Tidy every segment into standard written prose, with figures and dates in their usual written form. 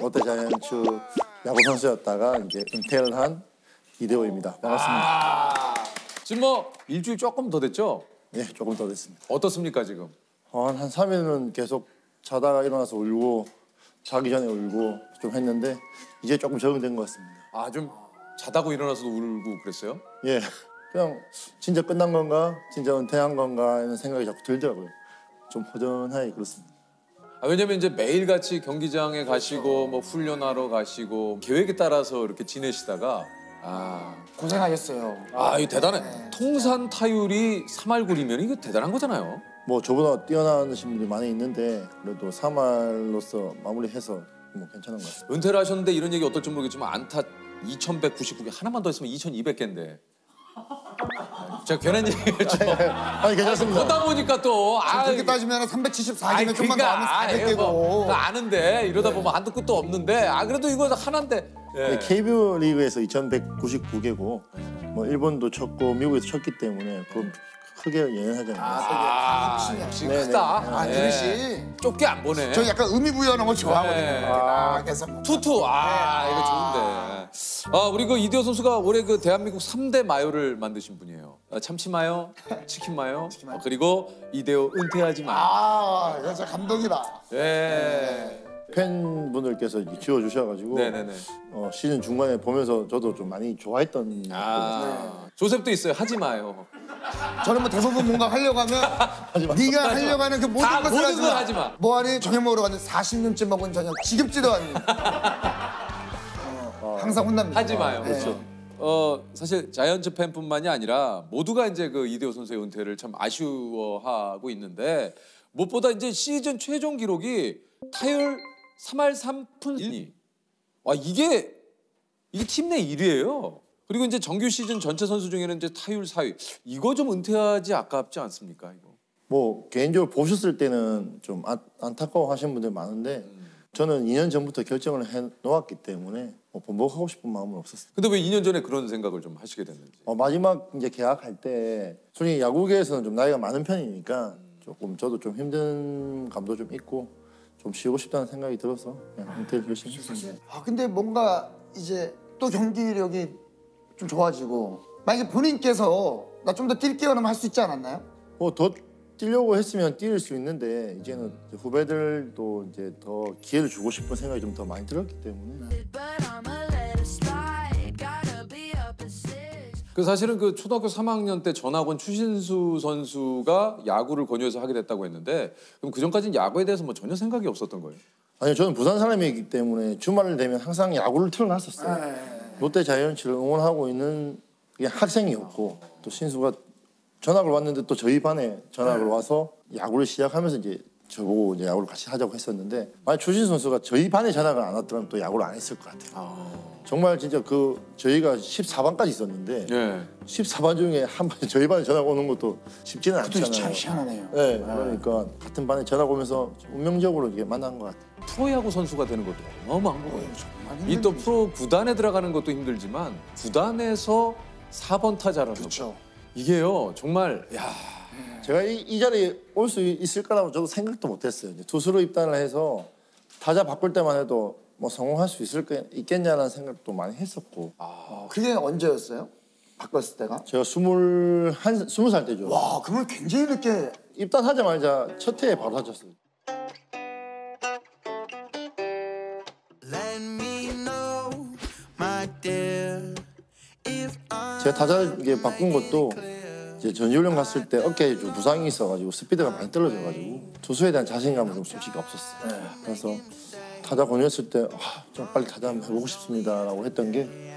롯데자이언츠 야구 선수였다가 이제 은퇴를 한 이대호입니다. 반갑습니다. 지금 뭐 일주일 조금 더 됐죠? 예, 조금 더 됐습니다. 어떻습니까 지금? 한 3일은 계속 자다가 일어나서 울고 자기 전에 울고 좀 했는데 이제 조금 적응된 것 같습니다. 아, 좀 자다고 일어나서도 울고 그랬어요? 예, 그냥 진짜 끝난 건가, 진짜 은퇴한 건가 이런 생각이 자꾸 들더라고요. 좀 허전하게 그렇습니다. 아, 왜냐면 이제 매일같이 경기장에 가시고 뭐 훈련하러 가시고 계획에 따라서 이렇게 지내시다가 고생하셨어요. 이거 대단해. 통산 타율이 3할 9리면 이거 대단한 거잖아요. 뭐 저보다 뛰어나신 분들이 많이 있는데 그래도 3할로서 마무리해서 뭐 괜찮은 것 같습니다. 은퇴를 하셨는데 이런 얘기 어떨지 모르겠지만 안타 2199개 하나만 더 했으면 2200개인데. 제가 괜한 얘기를 좀 아니 괜찮습니다. 보다 보니까 또 그렇게 따지면 374개면 좀만 더 하면 400개고. 뭐, 아는데 이러다 보면 한도 끝도 없는데 그래도 이거 하나인데. 예. KBO 리그에서 2199개고 뭐 일본도 쳤고 미국에서 쳤기 때문에 그 크게 연연하잖아요. 역시 네네. 크다. 규리 씨. 좁게 안 보네. 저 약간 의미 부여하는 거 좋아하거든요. 네. 그래서 투투. 이거 좋은데. 우리 그 이대호 선수가 올해 그 대한민국 3대 마요를 만드신 분이에요. 참치 마요, 치킨 마요, 그리고 이대호 은퇴하지 마. 이거 진짜 감동이다. 예. 팬분들께서 지어주셔가지고 네네네. 시즌 중간에 보면서 저도 좀 많이 좋아했던 조셉도 있어요. 하지 마요. 저는 뭐 대부분 뭔가 하려고 하면 네가 하려고 하는 그 모든 다 것을 모든 걸 하지 마. 뭐하니 저녁 먹으러 갔는데 40년째 먹은 저녁 지겹지도 않니. 항상 혼납니다. 하지 마요. 네. 그렇죠. 사실 자이언츠 팬뿐만이 아니라 모두가 이제 그 이대호 선수의 은퇴를 참 아쉬워하고 있는데 무엇보다 이제 시즌 최종 기록이 타율 3할 3푼 1리. 이게 팀 내 1위예요. 그리고 이제 정규 시즌 전체 선수 중에는 이제 타율 4위. 이거 좀 은퇴하지 아깝지 않습니까? 이거. 뭐 개인적으로 보셨을 때는 좀 안타까워 하시는 분들 많은데 저는 2년 전부터 결정을 해 놓았기 때문에 번복하고 싶은 마음은 없었어요. 근데 왜 2년 전에 그런 생각을 좀 하시게 됐는지. 마지막 이제 계약할 때 솔직히 야구계에서는 좀 나이가 많은 편이니까 조금 저도 좀 힘든 감도 좀 있고 좀 쉬고 싶다는 생각이 들어서 그냥 은퇴를 결심했습니다. 근데 뭔가 이제 또 경기력이 좀 좋아지고 만약에 본인께서 나 좀 더 뛸게요 하면 할 수 있지 않았나요? 더 뛰려고 했으면 뛸 수 있는데 이제는 이제 후배들도 이제 더 기회를 주고 싶은 생각이 좀 더 많이 들었기 때문에. 그 사실은 그 초등학교 3학년 때 전학온 추신수 선수가 야구를 권유해서 하게 됐다고 했는데 그럼 그 전까지는 야구에 대해서 뭐 전혀 생각이 없었던 거예요? 아니요, 저는 부산 사람이기 때문에 주말 되면 항상 야구를 틀어놨었어요. 롯데 자이언츠를 응원하고 있는 그냥 학생이었고 또 신수가 전학을 왔는데 또 저희 반에 전학을 와서 야구를 시작하면서 이제 저보고 이제 야구를 같이 하자고 했었는데 만약 추신수 선수가 저희 반에 전학을 안 왔더라면 또 야구를 안 했을 것 같아요. 정말 진짜 저희가 14반까지 있었는데 14반 중에 한 반 저희 반에 전학 오는 것도 쉽지는 않잖아요. 참 희한하네요. 네, 그러니까 같은 반에 전학 오면서 운명적으로 이게 만난 것 같아요. 프로야구 선수가 되는 것도 어마어마한 거예요. 이 또 프로 구단에 들어가는 것도 힘들지만 구단에서 4번 타자라는 그렇죠. 거. 이게요 정말 제가 이 자리에 올 수 있을 거라고 저도 생각도 못했어요. 투수로 입단을 해서 타자 바꿀 때만 해도 뭐 성공할 수 있겠냐라는 생각도 많이 했었고. 그게 언제였어요? 바꿨을 때가? 제가 20살 때죠. 와, 그러면 굉장히 늦게. 입단하자마자 첫 해에 바로 타졌어요. 제가 타자 바꾼 것도 이제 전지훈련 갔을 때 어깨에 좀 부상이 있어가지고 스피드가 많이 떨어져가지고 투수에 대한 자신감은 좀 솔직히 없었어요. 그래서 타자 권유했을 때 좀 빨리 타자 한번 해보고 싶습니다라고 했던 게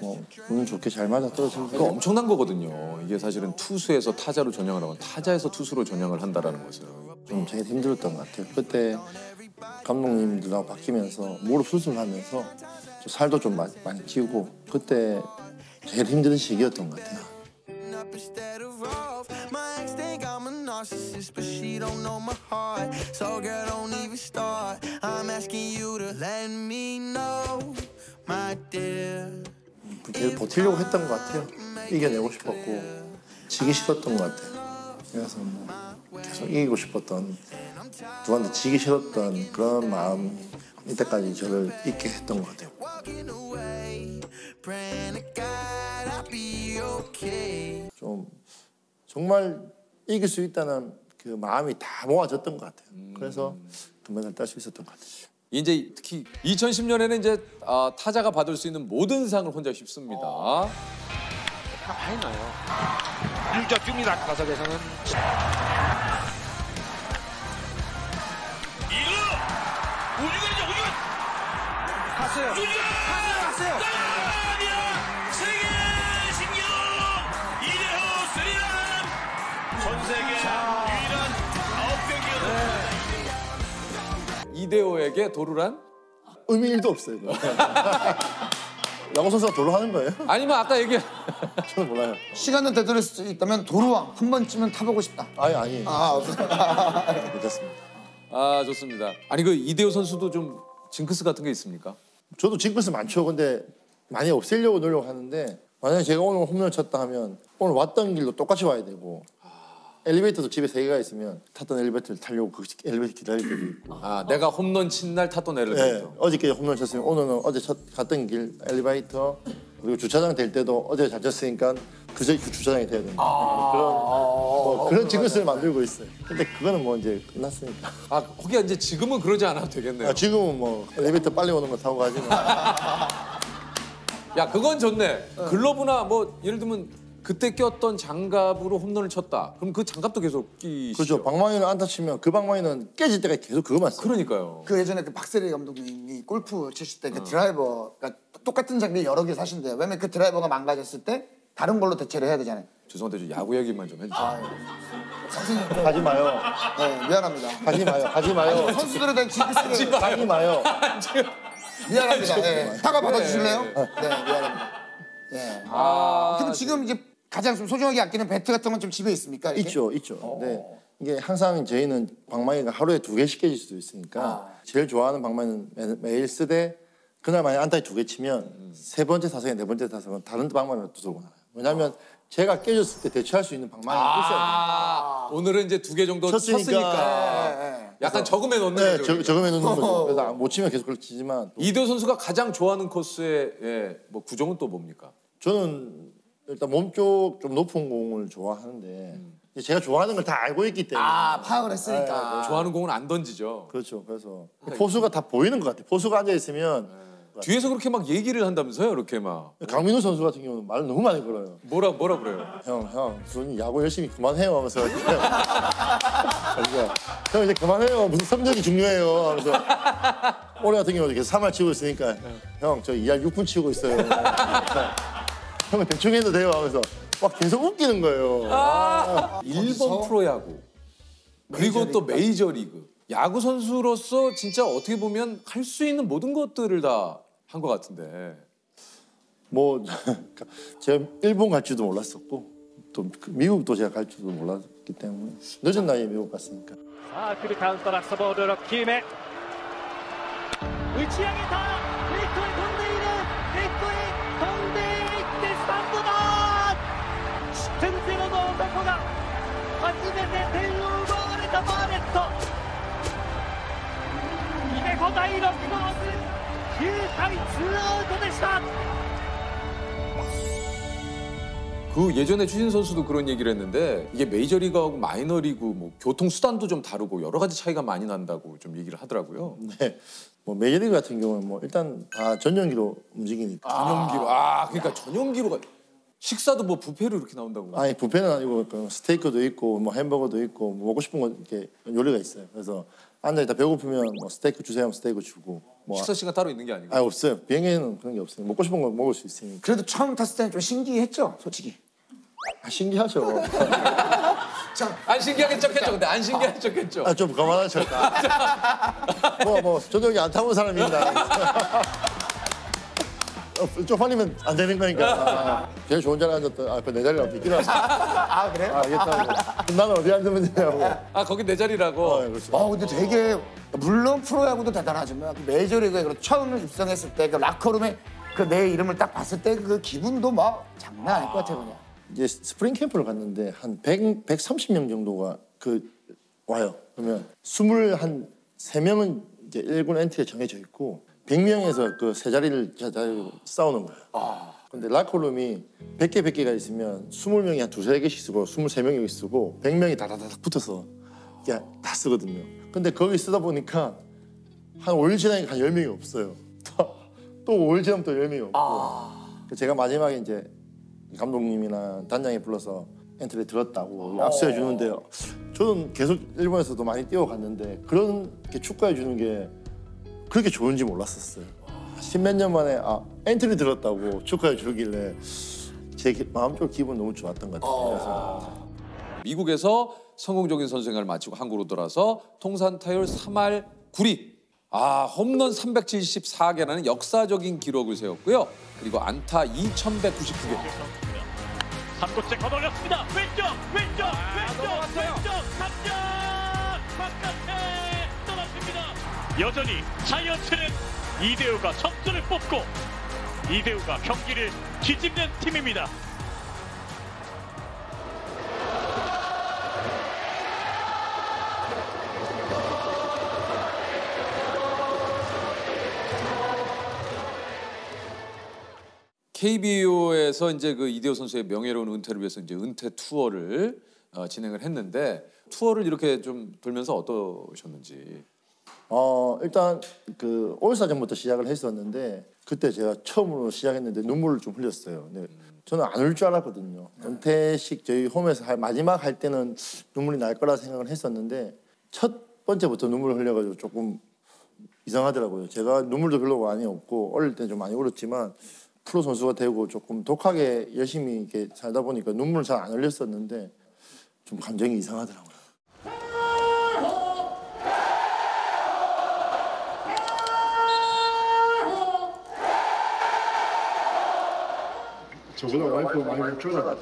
뭐 운은 좋게 잘 맞아 떨어진 그거 엄청난 거거든요. 이게 사실은 투수에서 타자로 전향을 하고 타자에서 투수로 전향을 한다라는 것은 좀 제일 힘들었던 것 같아요. 그때 감독님들하고 바뀌면서 무릎 수술하면서 살도 좀 많이 찌고 그때 제일 힘든 시기였던 것 같아요. 계속 버티려고 했던 것 같아요. 이겨내고 싶었고 지기 싫었던 것 같아요. 그래서 뭐 계속 이기고 싶었던 누구한테 지기 싫었던 그런 마음 이때까지 저를 있게 했던 것 같아요. 좀 정말 이길 수 있다는 그 마음이 다 모아졌던 것 같아요. 그래서 금메달 딸 수 있었던 것 같아요. 이제 특히 2010년에는 이제 타자가 받을 수 있는 모든 상을 혼자 휩습니다. 많이 나요. 일자 줍니다. 타석에서는 우주가 갔어요. 갔어요. 세계 신기록 이대호 스리런 전 세계 유일한 9경기였습니다. 이대호에게 도루란? 의미 1도 없어요. 야구 선수가 도로 하는 거예요? 아니면 아까 얘기 저는 몰라요. 시간을 되돌릴 수 있다면 도루왕 한 번쯤은 타보고 싶다. 아니에요. 없어요. 괜찮습니다. 좋습니다. 아니 그 이대호 선수도 좀 징크스 같은 게 있습니까? 저도 징크스 많죠. 근데 많이 없애려고 노력하는데 만약에 제가 오늘 홈런을 쳤다 하면 오늘 왔던 길로 똑같이 와야 되고 엘리베이터도 집에 3개가 있으면 탔던 엘리베이터를 타려고 그 엘리베이터 기다릴 때도 있고 내가 홈런 친 날 탔던 엘리베이터. 어저께 홈런 쳤으면 오늘은 어제 갔던 길 엘리베이터 그리고 주차장 될 때도 어제 잘 쳤으니까 그 주차장이 돼야 된다. 그런 징크스를 만들고 있어요. 근데 그거는 뭐 이제 끝났으니까. 거기가 이제 지금은 그러지 않아도 되겠네요. 지금은 뭐 엘리베이터 빨리 오는 거 타고 가지만 야 그건 좋네. 글러브나 뭐 예를 들면 그때 꼈던 장갑으로 홈런을 쳤다. 그럼 그 장갑도 계속 끼시죠? 그렇죠. 방망이를 안 다치면 그 방망이는 깨질 때까지 계속 그거만 써요. 그러니까요. 그 예전에 그 박세리 감독님이 골프 치실 때 그 드라이버, 그러니까 똑같은 장비 여러 개 사신대요. 왜냐면 그 드라이버가 망가졌을 때 다른 걸로 대체를 해야 되잖아요. 죄송한데 좀 야구 얘기만 좀 해주세요. 선생님, 가지 마요. 네, 미안합니다. 가지 마요. 가지 마요. 선수들에 대한 징크스를 가지 마요. 미안합니다. 네. 사과 받아주실래요? 네, 미안합니다. 네. 그럼 지금 이제 가장 좀 소중하게 아끼는 배트 같은 건 좀 집에 있습니까? 이렇게? 있죠. 네. 이게 항상 저희는 방망이가 하루에 2개씩 깨질 수도 있으니까 제일 좋아하는 방망이는 매일 쓰되 그날 만약 안타에 2개 치면 3번째 타석에 4번째 타석은 다른 방망이로 또 들고 나가요. 왜냐하면 제가 깨졌을 때 대처할 수 있는 방망이가 있어야 돼요. 오늘은 이제 2개 정도 쳤으니까 약간 적음해 놓는 네, 거죠. 적응해 놓는 거죠. 그래서 못 치면 계속 그렇게 치지만 이대호 선수가 가장 좋아하는 코스의 뭐 구종은 또 뭡니까? 저는 일단 몸쪽 좀 높은 공을 좋아하는데 제가 좋아하는 걸 다 알고 있기 때문에 파악을 했으니까. 좋아하는 공은 안 던지죠. 그렇죠. 그래서 포수가 다 보이는 것 같아요. 포수가 앉아 있으면 뒤에서 그렇게 막 얘기를 한다면서요, 이렇게 막. 강민호 선수 같은 경우는 말을 너무 많이 걸어요. 뭐라 그래요? 형, 돈 야구 열심히 그만해요 하면서 그러니까 형 이제 그만해요. 무슨 성적이 중요해요 하면서 올해 같은 경우도 계속 3할 치고 있으니까 형 저 2할 6분 치고 있어요. 형은 대충 해도 돼요 하면서 막 계속 웃기는 거예요. 일본 프로야구 그리고 또 메이저리그 야구 선수로서 진짜 어떻게 보면 할 수 있는 모든 것들을 다 한 것 같은데 뭐 제가 일본 갈 줄도 몰랐었고 또 미국도 제가 갈 줄도 몰랐기 때문에 늦은 나이에 미국 갔으니까. さあフルカウントラストボール6球目打ち上げたレフトへ飛んでいるレフトへ飛んでいってスタンドだ失点ゼロの男が初めて点を奪われたバーネット決め答え6コース9回2アウトでした 그 예전에 추신 선수도 그런 얘기를 했는데 이게 메이저리그하고 마이너리그 뭐 교통 수단도 좀 다르고 여러 가지 차이가 많이 난다고 좀 얘기를 하더라고요. 네. 뭐 메이저리그 같은 경우는 뭐 일단 다 전용기로 움직이니까. 전용기로 그러니까 전용기로가 식사도 뭐 뷔페로 이렇게 나온다고. 아니 뷔페는 아니고 그 스테이크도 있고 뭐 햄버거도 있고 뭐 먹고 싶은 거 이렇게 요리가 있어요. 그래서 앉아 있다 배고프면 뭐 스테이크 주세요 하면 스테이크 주고. 뭐 식사 시간 따로 있는 게 아니고. 없어요. 비행기에는 그런 게 없어요. 먹고 싶은 거 먹을 수 있으니까. 그래도 처음 탔을 때는 좀 신기했죠, 솔직히. 신기하죠. 안 신기하게 척했죠. 근데 안 신기하게 척했죠. 좀 그만한 척. 뭐 저도 여기 안 타본 사람입니다. 쪽팔리면 안 되는 거니까. 제일 좋은 자리에 앉았던 그 내 자리를 앞에 일어났어. 그래요? 알겠다. 그럼 나는 어디 앉으면 되냐고. 거기 내 자리라고. 그렇죠. 근데 되게 물론 프로야구도 대단하지만 메이저리그에 처음 입성했을 때 그 라커룸에 그 내 이름을 딱 봤을 때 그 기분도 막 장난 아닐 것 같아요, 그냥. 이제 스프링 캠프를 갔는데 한 130명 정도가 와요. 그러면 23명은 이제 1군 엔트리에 정해져 있고 100명에서 그 세 자리를 싸우는 거예요. 근데 라커룸이 100개가 있으면 20명이 한 두세 개씩 쓰고 23명이 쓰고 100명이 다다닥 붙어서 그냥 다 쓰거든요. 근데 거기 쓰다 보니까 한 5일 지나니까 한 10명이 없어요. 또 5일 지나면 또 10명이 없고. 제가 마지막에 이제 감독님이나 단장이 불러서 엔트리 들었다고 악수해 주는데요. 저는 계속 일본에서도 많이 뛰어갔는데 그렇게 축하해 주는 게 그렇게 좋은지 몰랐었어요. 10몇 년 만에 엔트리 들었다고 축하해 주길래 제 마음적으로 기분 너무 좋았던 것 같아요. 그래서 미국에서 성공적인 선수 생활을 마치고 한국으로 돌아서 통산 타율 3할 9리. 홈런 374개라는 역사적인 기록을 세웠고요. 그리고 안타 2,199개. 3구째 걷어올렸습니다. 왼쪽 3점 바깥에 떨어집니다. 여전히 자이언츠는 이대호가 점수를 뽑고 이대호가 경기를 뒤집는 팀입니다. KBO에서 이제 그 이대호 선수의 명예로운 은퇴를 위해서 이제 은퇴 투어를 진행을 했는데 투어를 이렇게 좀 돌면서 어떠셨는지. 일단 그 올스타전부터 시작을 했었는데 그때 제가 처음으로 시작했는데 눈물을 좀 흘렸어요. 근데 저는 안 울 줄 알았거든요. 은퇴식 저희 홈에서 마지막 할 때는 눈물이 날 거라 생각을 했었는데 첫 번째부터 눈물을 흘려가지고 조금 이상하더라고요. 제가 눈물도 별로 많이 없고 어릴 때 좀 많이 울었지만 프로 선수가 되고 조금 독하게 열심히 이렇게 살다 보니까 눈물을 잘 안 흘렸었는데 좀 감정이 이상하더라고요. 저보다 와이프가 많이 못 쫄아.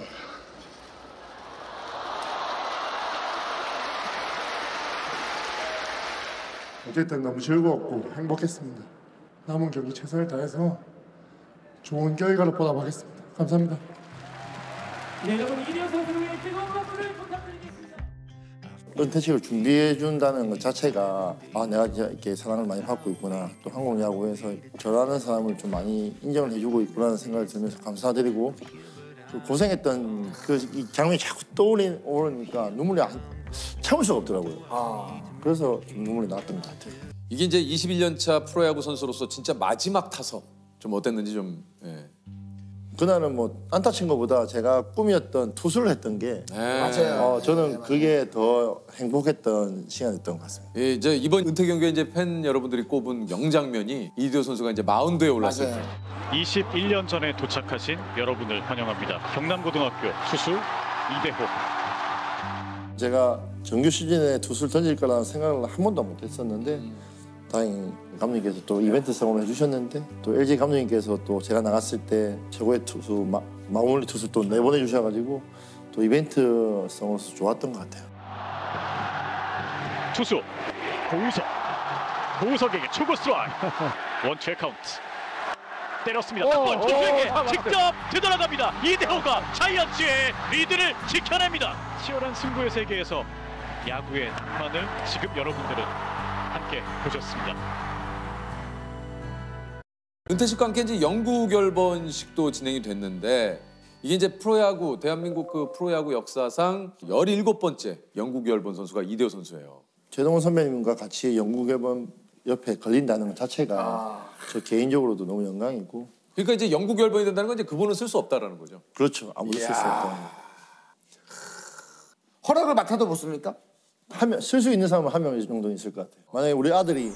어쨌든 너무 즐거웠고 행복했습니다. 남은 경기 최선을 다해서 좋은 결과를 보답하겠습니다. 감사합니다. 네, 여러분 이대호 선수를 위해 뜨거운 박수를 부탁드리겠습니다. 은퇴식을 준비해 준다는 것 자체가 내가 진짜 이렇게 사랑을 많이 받고 있구나. 또 한국 야구에서 저라는 사람을 좀 많이 인정을 해주고 있구나라는 생각을 들면서 감사드리고 또 고생했던 이 장면이 자꾸 떠오르니까 눈물이 참을 수가 없더라고요. 그래서 좀 눈물이 나왔던 것 같아요. 이게 이제 21년차 프로야구 선수로서 진짜 마지막 타석 좀 어땠는지 좀. 예. 그날은 뭐 안타 친 것보다 제가 꿈이었던 투수를 했던 게 맞아요. 저는 그게 더 행복했던 시간이었던 것 같습니다. 예, 이제 이번 은퇴 경기에 이제 팬 여러분들이 꼽은 명장면이 이대호 선수가 이제 마운드에 올랐을 때. 21년 전에 도착하신 여러분을 환영합니다. 경남고등학교 투수 이대호. 제가 정규 시즌에 투수를 던질 거라는 생각을 한 번도 못 했었는데 다행히 감독님께서 또 이벤트성으로 해주셨는데 또 LG 감독님께서 또 제가 나갔을 때 최고의 투수 마무리 투수 또 내보내 주셔가지고 또 이벤트성으로서 좋았던 것 같아요. 투수 고우석에게 초구 스트라이크. 원투의 카운트. 때렸습니다. 한번 투수에게 직접 되돌아갑니다. 이대호가 자이언츠의 리드를 지켜냅니다. 치열한 승부의 세계에서 야구의 낭만을 지금 여러분들은 함께 보셨습니다. 은퇴식과 함께 이제 영구 결번식도 진행이 됐는데 이게 이제 프로야구 대한민국 그 프로야구 역사상 17번째 영구 결번 선수가 이대호 선수예요. 최동원 선배님과 같이 영구 결번 옆에 걸린다는 것 자체가 저 개인적으로도 너무 영광이고. 그러니까 이제 영구 결번이 된다는 건 이제 그분은 쓸 수 없다라는 거죠. 그렇죠. 아무도 쓸 수 없다. 허락을 맡아도 못 씁니까? 쓸 수 있는 사람은 한 명 정도는 있을 것 같아요. 만약에 우리 아들이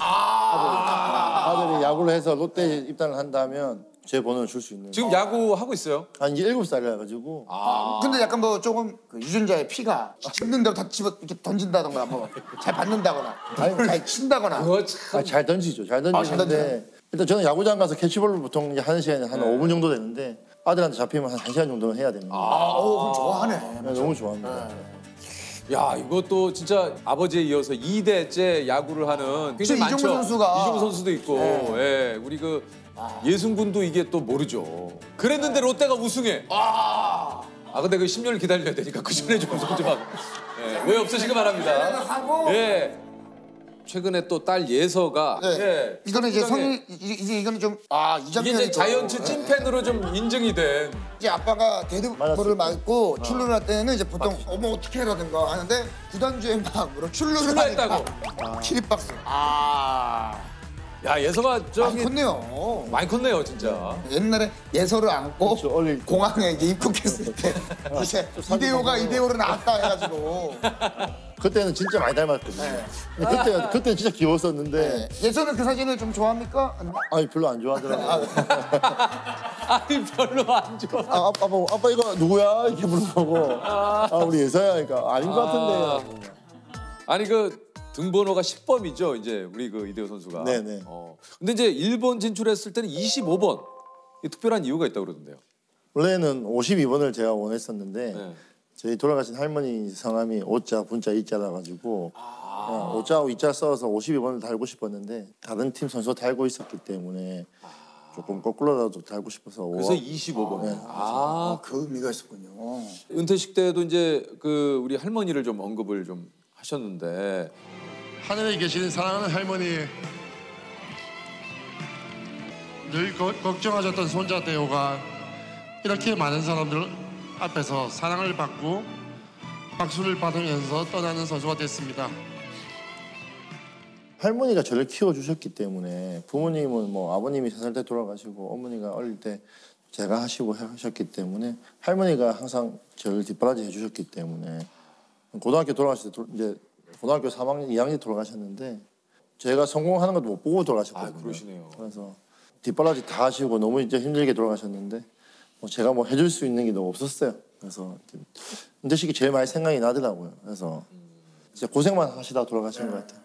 야구를 해서 롯데에 입단을 한다면 제 번호를 줄 수 있는. 지금 야구 하고 있어요? 이제 7살이라 가지고. 근데 약간 뭐 조금 그 유전자의 피가 집는다고 다 집어 이렇게 던진다던가 뭐 잘 받는다거나 잘 친다거나. 그거 참. 잘 던지죠. 잘 잘 던지는데 일단 저는 야구장 가서 캐치볼을 보통 이제 하는 시간이 한 5분 정도 되는데 아들한테 잡히면 한 1시간 정도는 해야 됩니다. 그럼 좋아하네. 너무 좋아합니다. 야, 이것도 진짜 아버지에 이어서 2대째 야구를 하는 굉장히 많죠. 이종구 선수가. 이종구 선수도 있고, 예, 우리 그 예순군도 이게 또 모르죠. 그랬는데 롯데가 우승해. 근데 그 10년을 기다려야 되니까 그 전에 좀 막. 왜 없으시기 바랍니다. 예. 최근에 또 딸 예서가 네. 예, 이거는 이제 성장에 이제 이거는 좀 이게 이제 자이언츠 찐팬으로 좀 인증이 된 이제 아빠가 데드볼을 맞고 출루를 할 때는 이제 보통 어머 어떻게 해라든가 하는데 구단주의 마음으로 출루를 하니까 기립박수. 야 예서가 많이 저기 컸네요. 많이 컸네요 진짜. 옛날에 예서를 안고 공항에 이제 입국했을 때 이제 이대호를 낳았다 해가지고 그때는 진짜 많이 닮았거든요. 근데 그때는 진짜 귀여웠었는데 예서는 그 사진을 좀 좋아합니까? 아니 별로 안 좋아하더라고요. 아니 별로 안 좋아. 아빠 이거 누구야? 이렇게 물어보고 우리 예서야 하니까 아닌 것 같은데. 아니 그 등번호가 10번이죠 이제 우리 그 이대호 선수가. 네네. 근데 이제 일본 진출했을 때는 25번. 이 특별한 이유가 있다고 그러던데요. 원래는 52번을 제가 원했었는데 네. 저희 돌아가신 할머니 성함이 오자, 분자, 이자라 가지고 오자하고 이자 써서 52번을 달고 싶었는데 다른 팀 선수가 달고 있었기 때문에 조금 거꾸로라도 달고 싶어서 그래서 25번. 네. 그 의미가 있었군요. 은퇴식 때도 이제 그 우리 할머니를 좀 언급을 좀 하셨는데 하늘에 계시는 사랑하는 할머니 늘 걱정하셨던 손자 대호가 이렇게 많은 사람들 앞에서 사랑을 받고 박수를 받으면서 떠나는 선수가 됐습니다. 할머니가 저를 키워주셨기 때문에 부모님은 뭐 아버님이 3살 때 돌아가시고 어머니가 어릴 때 제가 하시고 하셨기 때문에 할머니가 항상 저를 뒷바라지 해주셨기 때문에 고등학교 돌아가실 때 이제 고등학교 3학년, 2학년 돌아가셨는데 제가 성공하는 것도 못 보고 돌아가셨거든요. 그러시네요. 그래서 뒷바라지 다 하시고 너무 이제 힘들게 돌아가셨는데 뭐 제가 뭐 해줄 수 있는 게 너무 없었어요. 그래서 은퇴식이 제일 많이 생각이 나더라고요. 그래서 진짜 고생만 하시다 돌아가신 것 같아요.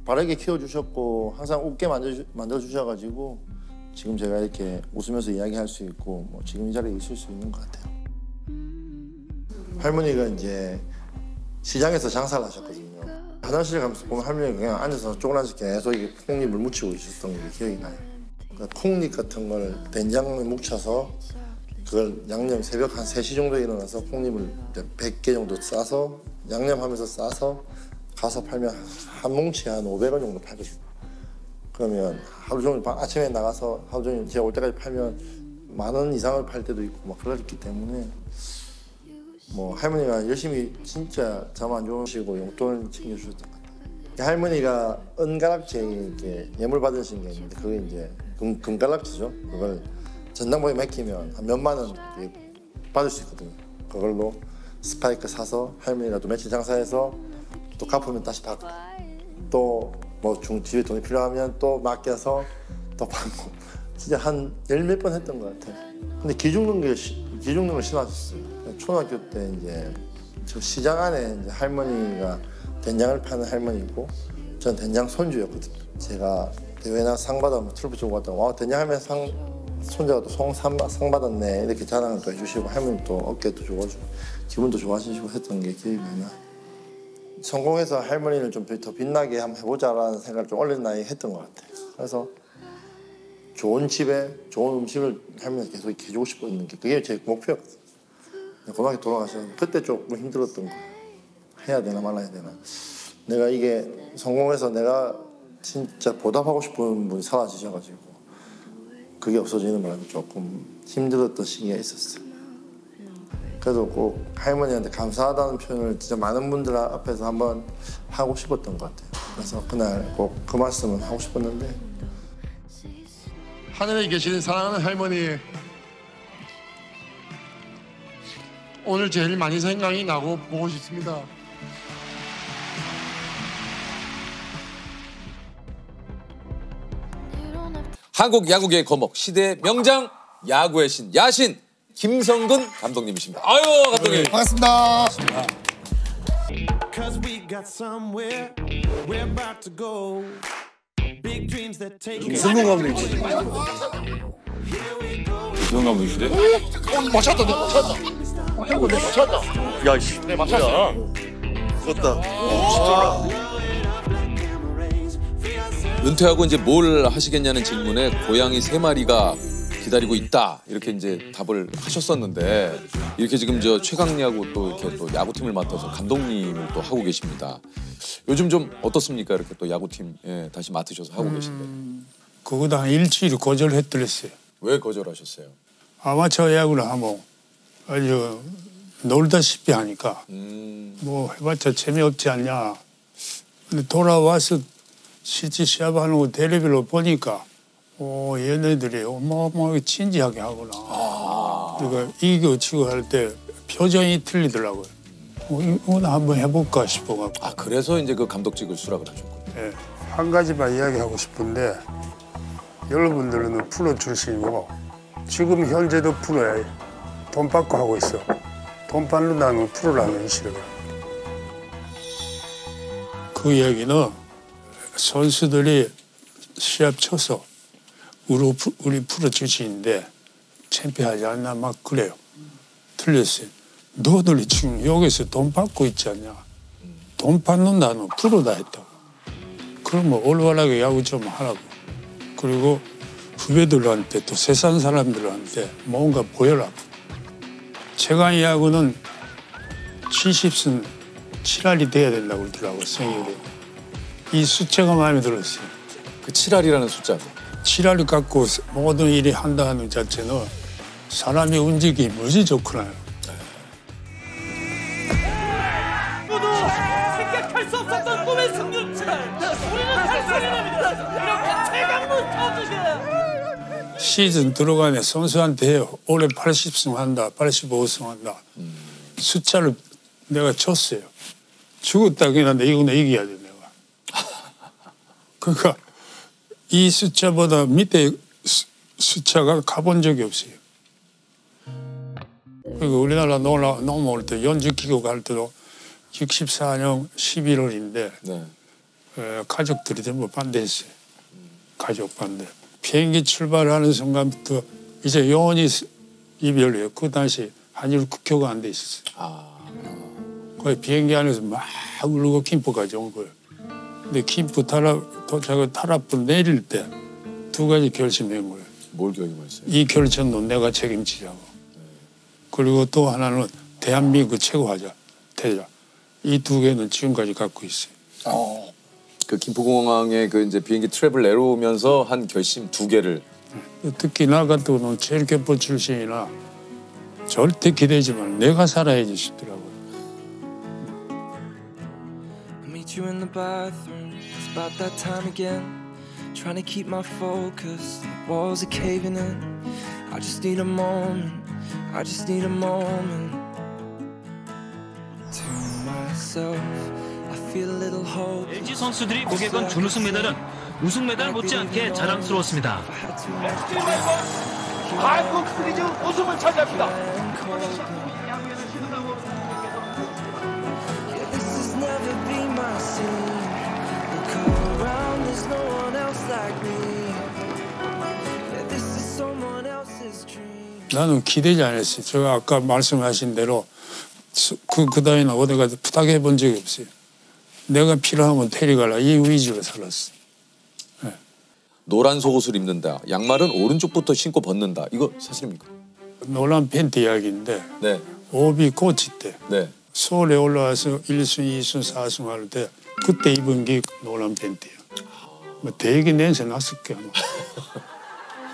바르게 키워주셨고 항상 웃게 만들어주셔가지고 지금 제가 이렇게 웃으면서 이야기할 수 있고 뭐 지금 이 자리에 있을 수 있는 것 같아요. 할머니가 이제 시장에서 장사를 하셨거든요. 화장실 가면서 보면 할머니가 그냥 앉아서 쪼그라서 계속 이게 콩잎을 묻히고 있었던 게 기억이 나요. 그러니까 콩잎 같은 걸 된장을 묻혀서 그걸 양념 새벽 한 3시 정도에 일어나서 콩잎을 100개 정도 싸서 양념하면서 싸서 가서 팔면 한 뭉치에 한 500원 정도 팔거든요. 그러면 하루 종일 아침에 나가서 하루 종일 제가 올 때까지 팔면 10,000원 이상을 팔 때도 있고 막 그랬기 때문에 뭐 할머니가 열심히 진짜 잠 안 주무시고 용돈을 챙겨주셨던 것 같아요. 할머니가 은가락지에 이렇게 예물 받으신 게 있는데 그게 이제 금가락지죠. 그걸 전당포에 맡기면 한 몇만 원 받을 수 있거든요. 그걸로 스파이크 사서 할머니가 또 며칠 장사해서 또 갚으면 다시 받고 또 뭐 집에 돈이 필요하면 또 맡겨서 또 받고 진짜 한 10몇 번 했던 것 같아요. 근데 기중능력을 신화하셨어요. 초등학교 때 이제 저 시장 안에 이제 할머니가 된장을 파는 할머니고 전 된장 손주였거든요. 제가 대회나 상 받으면 트로피 주고 갔다가 와 된장 할머니 손자가 또 상 받았네 이렇게 자랑을 또 해주시고 할머니 또 어깨도 좋아주고 기분도 좋아지시고 했던 게 기억이 많이 나요. 성공해서 할머니를 좀 더 빛나게 한번 해보자라는 생각을 좀 어린 나이에 했던 것 같아요. 그래서 좋은 집에 좋은 음식을 할머니한테 계속 해주고 싶었는 게 그게 제 목표였거든요. 고등학교 돌아가셨는데 그때 조금 힘들었던 거 해야 되나 말아야 되나. 내가 이게 성공해서 내가 진짜 보답하고 싶은 분이 사라지셔가지고 그게 없어지는 바람에 조금 힘들었던 시기가 있었어요. 그래도 꼭 할머니한테 감사하다는 표현을 진짜 많은 분들 앞에서 한번 하고 싶었던 것 같아요. 그래서 그날 꼭 그 말씀을 하고 싶었는데 하늘에 계시는 사랑하는 할머니 오늘 제일 많이 생각이 나고 보고 싶습니다. 한국 야구계의 거목 시대의 명장 야구의 신 야신 김성근 감독님이십니다. 아유 감독님. 반갑습니다. 이성근 감독님. 이성근 감독 시대? 맞췄다. 야, 씨. 네, 맞췄어. 좋다. 은퇴하고 이제 뭘 하시겠냐는 질문에 고양이 3마리가 기다리고 있다 이렇게 이제 답을 하셨었는데 이렇게 지금 저 최강야구 또 이렇게 또 야구팀을 맡아서 감독님을 또 하고 계십니다. 요즘 좀 어떻습니까? 이렇게 또 야구팀 다시 맡으셔서 하고 계신데. 그거도 한 일주일 거절했더랬어요. 왜 거절하셨어요? 아마추어 야구를 하면 아주 놀다시피 하니까 뭐 해봤자 재미없지 않냐. 근데 돌아와서 실제 시합하는 거 텔레비로 보니까 얘네들이 어마어마하게 진지하게 하구나. 그러니까 이기고 치고 할 때 표정이 틀리더라고요. 이거 한번 해볼까 싶어가지고. 아 그래서 이제 그 감독직을 수락을 하셨군요. 네. 한 가지만 이야기하고 싶은데 여러분들은 프로 출신이고 지금 현재도 프로에 돈 받고 하고 있어. 돈 받는다는 프로라는 싫어요. 그 이야기는 선수들이 시합 쳐서 우리 프로 출신인데 창피하지 않나 막 그래요. 틀렸어요. 너들이 지금 여기서 돈 받고 있지 않냐. 돈 받는다는 프로다 했다고. 그러면 올바르게 야구 좀 하라고. 그리고 후배들한테 또 세상 사람들한테 뭔가 보여라. 최강 야구는 70승 7할이 돼야 된다고 그러더라고요. 생일에. 이 숫자가 마음에 들었어요. 그 7할이라는 숫자도. 7할을 갖고 모든 일이 한다는 자체는 사람의 움직임이 무지 좋구나요. 모두 생각할 수 없었던 꿈의 승률치를 우리는 달성해냅니다. 이렇게 최강문 쳐주세요. 시즌 들어가면 선수한테 올해 80승 한다, 85승 한다. 숫자를 내가 줬어요. 죽었다긴 한데 이거는 이겨야 돼, 내가. 그러니까 이 숫자보다 밑에 숫자가 가본 적이 없어요. 그리고 우리나라 넘어올 때 연주 기록 갈 때도 64년 11월인데 네. 가족들이 전부 반대했어요. 가족 반대. 비행기 출발하는 순간부터 이제 영원히 이별이에요. 그 당시 한일 국교가 안 돼 있었어요. 거의 비행기 안에서 막 울고 김포까지 온 거예요. 근데 김포 도착을 타락부 내릴 때 두 가지 결심한 거예요. 뭘 결심했어요? 이 결정도 내가 책임지자고. 그리고 또 하나는 대한민국 최고하자, 되자. 이 두 개는 지금까지 갖고 있어요. 그 김포공항에 그 이제 비행기 트래블 내려오면서 한 결심 두 개를. 특히 나 같은 경우는 체육협회 출신이나 절대 기대지 말. 내가 살아야지 싶더라고요. Meet you in the bathroom. It's about that time again. Trying to keep my focus. The walls are caving in. I just need a moment. I just need a moment. To myself, I feel a little hope. LG 선수들이 목에 건 준우승 메달은 우승 메달 못지않게 자랑스러웠습니다. 한국 시리즈 우승을 차지합니다. Yeah, this has never been my scene. Look around, there's no one else like me. Yeah, this is someone else's dream. 나는 기대지 않았어요. 제가 아까 말씀하신 대로 그 다음에는 어디 가서 부탁해 본 적이 없어요. 내가 필요하면 데려가라. 이 위주로 살았어. 네. 노란 속옷을 입는다. 양말은 오른쪽부터 신고 벗는다. 이거 사실입니까? 노란 팬티 이야기인데 네. 오비 코치 때 네. 서울에 올라와서 1순, 2순, 4순 할 때 그때 입은 게 노란 팬티예요. 뭐 되게 냄새 났을 거야.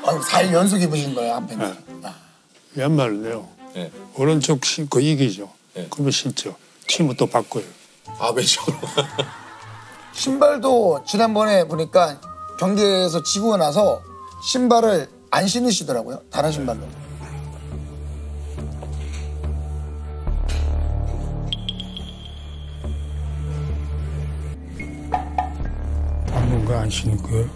4일 연속 입으신 거예요, 한 팬티. 양말을요. 네. 오른쪽 신고 이기죠. 네. 그러면 신죠. 신고 또 바꿔요. 아 왼쪽으로. 신발도 지난번에 보니까 경기에서 지고 나서 신발을 안 신으시더라고요. 다른 신발로. 당분간 안 신을 거예요.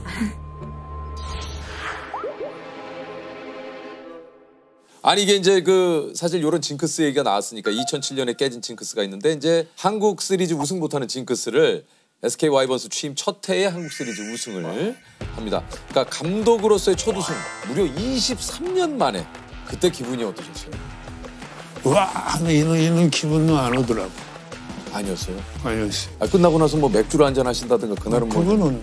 아니 이게 이제 그 사실 이런 징크스 얘기가 나왔으니까 2007년에 깨진 징크스가 있는데 이제 한국 시리즈 우승 못하는 징크스를 SK 와이번스 취임 첫 해에 한국 시리즈 우승을 합니다. 그러니까 감독으로서의 첫 우승 무려 23년 만에 그때 기분이 어떠셨어요? 와, 이런 기분은 안 오더라고. 아니었어요? 아니었어요. 아, 끝나고 나서 뭐 맥주를 한잔 하신다든가 그날은 뭐 그거는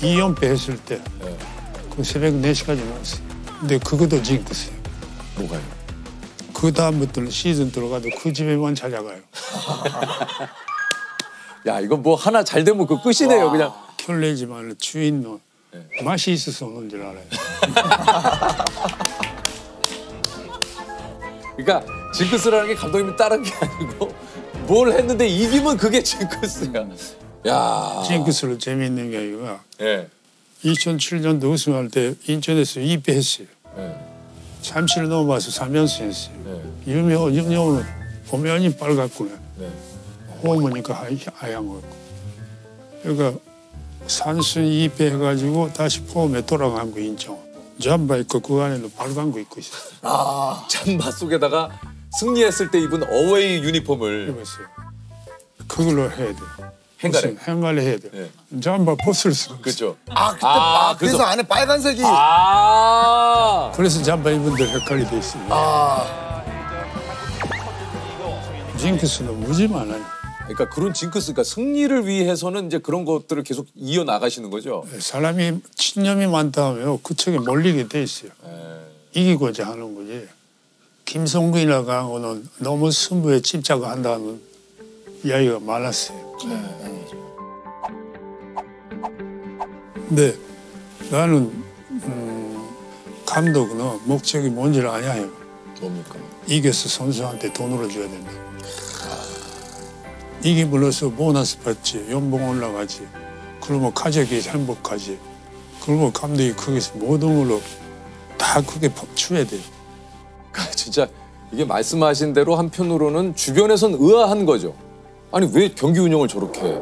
2연패 했을 때 네. 그 새벽 4시까지 먹었어요. 근데 그것도 징크스예요. 뭐가요? 그 다음부터는 시즌 들어가도 그 집에만 찾아가요. 야 이거 뭐 하나 잘 되면 그 끝이네요. 그냥. 켤레지만 주인은 맛이 있어서 오는 줄 알아요. 그러니까 징크스라는 게 감독님이 따른 게 아니고 뭘 했는데 이기면 그게 징크스야. 야. 징크스로 재미있는 게 아니라 예. 2007년도 우승할 때 인천에서 2패했어요. 예. 잠시를 넘어와서 3연승 했어요. 예. 유명은 보면이 빨갛구나. 네. 홈이니까 하얀 거고. 그러니까 산순 2패 해가지고 다시 폼에 돌아간 거 인정. 잠바 입고 그 안에는 빨간 거 입고 있었어요. 잠바 속에다가 승리했을 때 입은 어웨이 유니폼을 입었어요. 그걸로 해야 돼. 행가래. 행가래 해야 돼. 네. 잠바 벗을 수가 없어. 그렇죠. 그래서 안에 빨간색이. 그래서 잠바 입은 데 헷갈리 돼 있어요. 징크스는 무지 많아요. 그러니까 그런 징크스, 그러니까 승리를 위해서는 이제 그런 것들을 계속 이어 나가시는 거죠. 사람이 신념이 많다 하면 그쪽에 몰리게 돼 있어요. 이기고자 하는 거지. 김성근이나 강호는 너무 승부에 집착한다는 이야기가 많았어요. 근데 나는 감독은 목적이 뭔지를 아냐요. 뭡니까? 이겨서 선수한테 돈을 줘야 된다. 이김으로써 보너스 받지, 연봉 올라가지, 그러면 가족이 행복하지, 그러면 감독이 거기서 모든 걸로 다 그게 줘야 돼요. 진짜 이게 말씀하신 대로 한편으로는 주변에선 의아한 거죠. 아니 왜 경기 운영을 저렇게 해?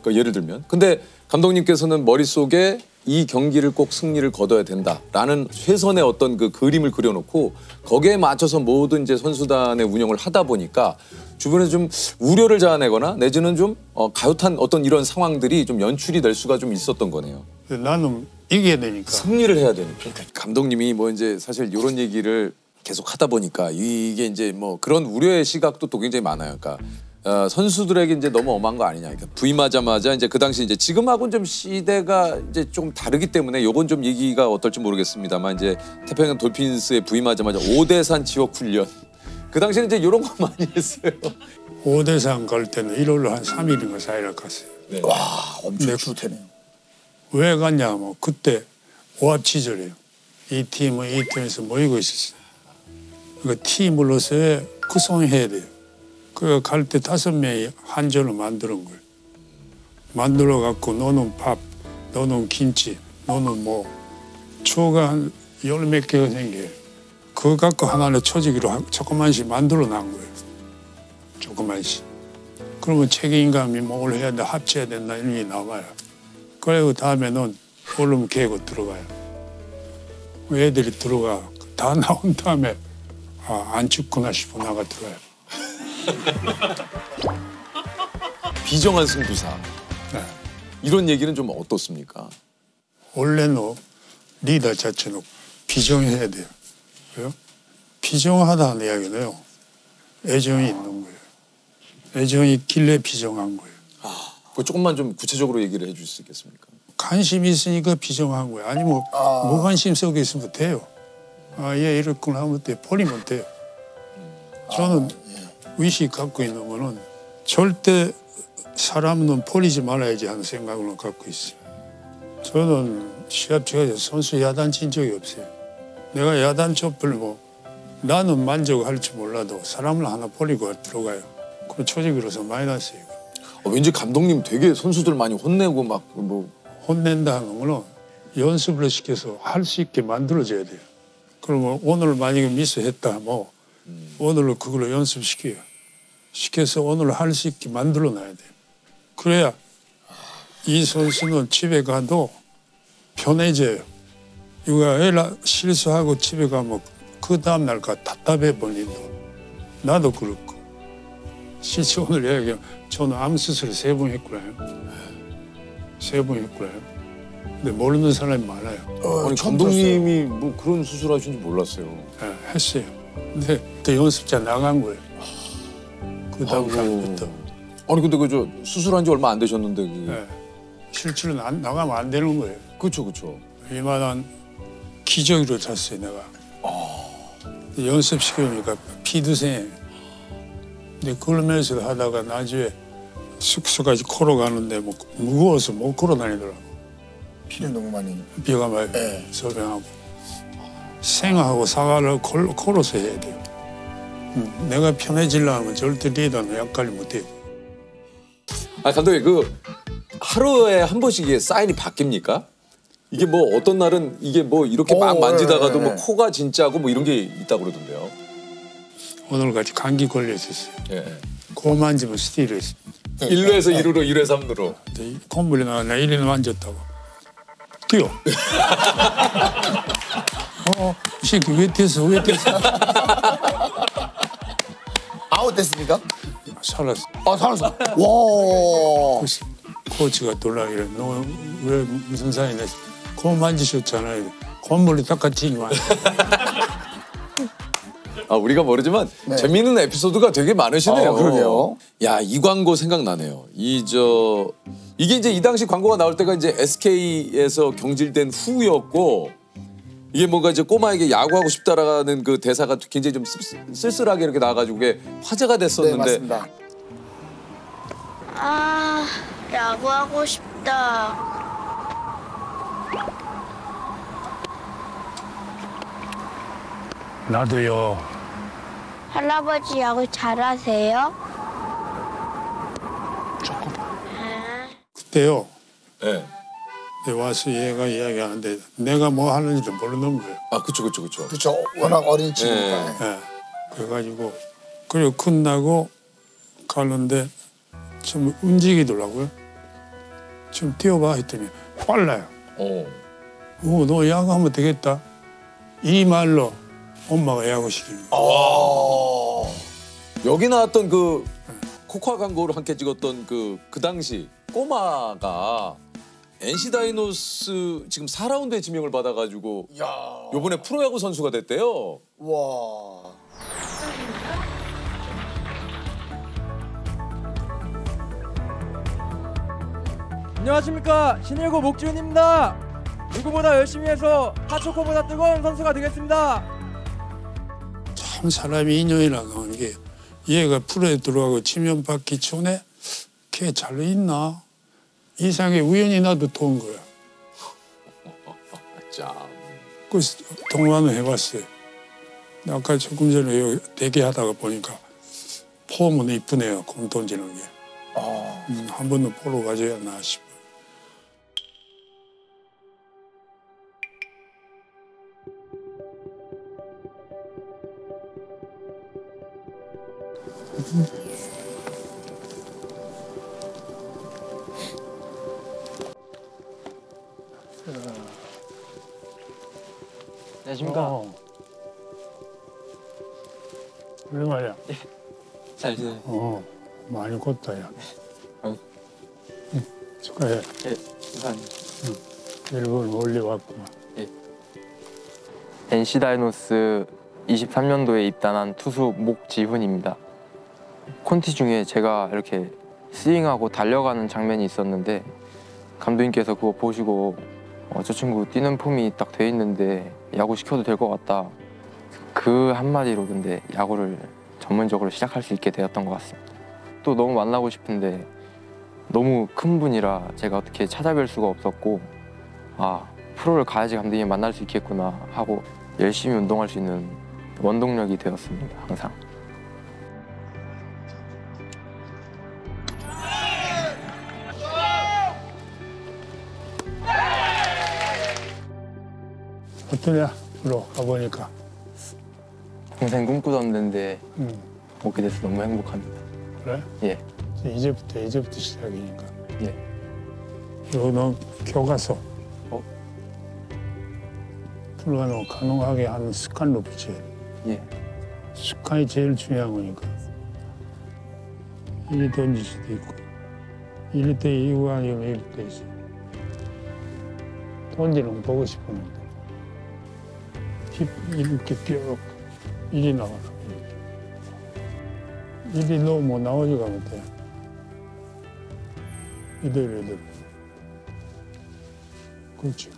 그러니까 예를 들면. 근데 감독님께서는 머릿속에 이 경기를 꼭 승리를 거둬야 된다라는 최선의 어떤 그 그림을 그려놓고 거기에 맞춰서 모든 이제 선수단의 운영을 하다 보니까 주변에서 좀 우려를 자아내거나 내지는 좀 가요탄 어떤 이런 상황들이 좀 연출이 될 수가 좀 있었던 거네요. 나는 이겨야 되니까. 승리를 해야 되니까. 감독님이 뭐 이제 사실 이런 얘기를 계속 하다 보니까 이게 이제 뭐 그런 우려의 시각도 또 굉장히 많아요. 그러니까 선수들에게 이제 너무 엄한 거 아니냐. 그러니까 부임하자마자 이제 그 당시 이제 지금하고는 좀 시대가 이제 좀 다르기 때문에 요건 좀 얘기가 어떨지 모르겠습니다만 이제 태평양 돌핀스에 부임하자마자 5대산 지역 훈련. 그 당시에는 이제 이런 거 많이 했어요. 5대산 갈 때는 일요일로 한 3일인가 4일 갔어요. 네. 와, 엄청 좋대네요. 왜 갔냐면 그때 오합지졸이에요. 이 팀은 이 팀에서 모이고 있었어요. 그러니까 팀으로서의 구성해야 돼요. 그 갈 때 5명이 한 조를 만드는 거예요. 만들어 갖고 너는 밥, 너는 김치, 너는 뭐 초가 한 10몇 개가 생겨요. 그거 갖고 하나의 초지기로 조그만씩 만들어 난 거예요. 조그만씩. 그러면 책임감이 뭘 해야 돼, 합쳐야 된다 이런 게 나와요. 그리고 다음에는 얼음 개고 들어가요. 애들이 들어가. 다 나온 다음에 안 춥구나 싶어 나가 들어가요. 비정한 승부사. 네. 이런 얘기는 좀 어떻습니까? 원래는 리더 자체는 비정해야 돼요. 왜요? 비정하다는 이야기는요. 애정이 있는 거예요. 애정이 있길래 비정한 거예요. 그거 조금만 좀 구체적으로 얘기를 해줄 수 있겠습니까? 관심이 있으니까 비정한 거예요. 아니면 무관심 속에 있으면 돼요. 얘 이렇구나 하면 돼. 버리면 돼요. 저는 의식 갖고 있는 거는 절대 사람은 버리지 말아야지 하는 생각을 갖고 있어요. 저는 시합 중에서 선수 야단 친 적이 없어요. 내가 야단 촛불 뭐 나는 만족할지 몰라도 사람을 하나 버리고 들어가요. 그럼 조직으로서 마이너스예요. 왠지 감독님 되게 선수들 많이 혼내고 막 뭐 혼낸다는 거는 연습을 시켜서 할 수 있게 만들어줘야 돼요. 그러면 오늘 만약에 미스했다 뭐 오늘로 그걸로 연습시켜요. 시켜서 오늘 할 수 있게 만들어 놔야 돼요. 그래야 이 선수는 집에 가도 편해져요. 이거 애라 실수하고 집에 가면 그 다음날 가 답답해 버린다. 나도 그렇고. 실제 오늘 얘기하면 저는 암 수술 3번 했구나요. 3번 했구나요. 근데 모르는 사람이 많아요. 아니 감독님이 뭐 그런 수술하신지 몰랐어요. 네, 했어요. 근데 그때 연습자 나간 거예요. 그 다음 날부터. 아니 근데 그 수술한 지 얼마 안 되셨는데 그게. 네. 실제로 나가면 안 되는 거예요. 그렇죠, 그렇죠. 이만한 기저귀로 잤어요 내가. 연습시키니까 피드생. 근데 그러면서 하다가 나중에 숙소까지 걸어 가는데 뭐 무거워서 못 걸어 다니더라고. 피를 너무 많이. 비가 많이 소변하고. 생하고 사과를 걸어서 해야 돼요. 내가 편해지려면 절대 리더는 약관리 못해요. 아 감독님 그 하루에 한 번씩 이게 사인이 바뀝니까? 이게 뭐 어떤 날은 이게 뭐 이렇게 막 만지다가도 뭐 코가 진짜고 뭐 이런 게 있다고 그러던데요. 오늘같이 감기 걸려 있었어요. 예. 코 만지면 스틸을 했어요. 1루에서 2루로 2루에서 3루로. 콧물이 나가 나 1인 만졌다고. 뛰어. 이 새끼 왜 뛰었어? 아웃됐습니까? 살았어. 살았어. 와. 코치가 놀라기래. 너 왜 무슨 사인이 났어? 코 만지셨잖아요. 콧물이 똑같지만. 아 우리가 모르지만 재미있는 에피소드가 되게 많으시네요. 그러게요. 야, 이 광고 생각나네요. 이게 이제 이 당시 광고가 나올 때가 이제 SK에서 경질된 후였고 이게 뭔가 이제 꼬마에게 야구하고 싶다라는 그 대사가 굉장히 좀 쓸쓸하게 이렇게 나와가지고 그게 화제가 됐었는데. 네, 맞습니다. 아, 야구하고 싶다. 나도요. 할아버지 야구 잘하세요? 그때요. 네. 와서 얘가 이야기하는데 내가 뭐 하는지를 모르는 거예요. 아, 그쵸. 그렇죠. 워낙 어린 친구니까. 네. 그래가지고 그리고 끝나고 가는데 좀 움직이더라고요. 좀 뛰어봐 했더니 빨라요. 너 야구하면 되겠다. 이 말로 엄마가 야구 시키는 거예요. 여기 나왔던 그 코코아 광고를 함께 찍었던 그 당시 꼬마가 NC 다이노스 지금 4라운드에 지명을 받아가지고 요번에 프로야구 선수가 됐대요. 와. 안녕하십니까, 신일고 목지훈입니다. 누구보다 열심히 해서 하초코보다 뜨거운 선수가 되겠습니다. 참 사람이 인연이라고 하는 게 얘가 프로에 들어가고 지명 받기 전에 걔 잘 있나? 이상하게 우연히 나도 도운 거야. 참. 그래서 동반을 해봤어요. 아까 조금 전에 여기 대기하다가 보니까 폼은 이쁘네요. 공 던지는 게. 한 번은 보러 가줘야 나 싶어요. 안녕하십니까. 얼마야? 잘 지내요. 많이 걷다, 야. 응. 축하해. 예, 감사합니다. 일본 멀리 왔구만. NC 다이노스 23년도에 입단한 투수 목지훈입니다. 콘티 중에 제가 이렇게 스윙하고 달려가는 장면이 있었는데 감독님께서 그거 보시고 저 친구 뛰는 폼이 딱 돼 있는데 야구 시켜도 될 것 같다. 그 한마디로 근데 야구를 전문적으로 시작할 수 있게 되었던 것 같습니다. 또 너무 만나고 싶은데 너무 큰 분이라 제가 어떻게 찾아뵐 수가 없었고 프로를 가야지 감독님 만날 수 있겠구나 하고 열심히 운동할 수 있는 원동력이 되었습니다. 항상. 어떠냐? 프로 가보니까. 평생 꿈꾸던 데인데 오게 돼서 너무 행복합니다. 그래? 예. 이제부터 시작이니까. 예. 그리고 너 교과서. 프로가 가능하게 하는 습관로 붙여야 돼. 예. 습관이 제일 중요한 거니까. 이리 던질 수도 있고, 이리 때 이거 아니면 이리 때 있어. 던지는 거 보고 싶었는데. 이렇게 뛰어, 이리 나가라. 이리 너 뭐 나오지가 못해. 이대로. 그렇지.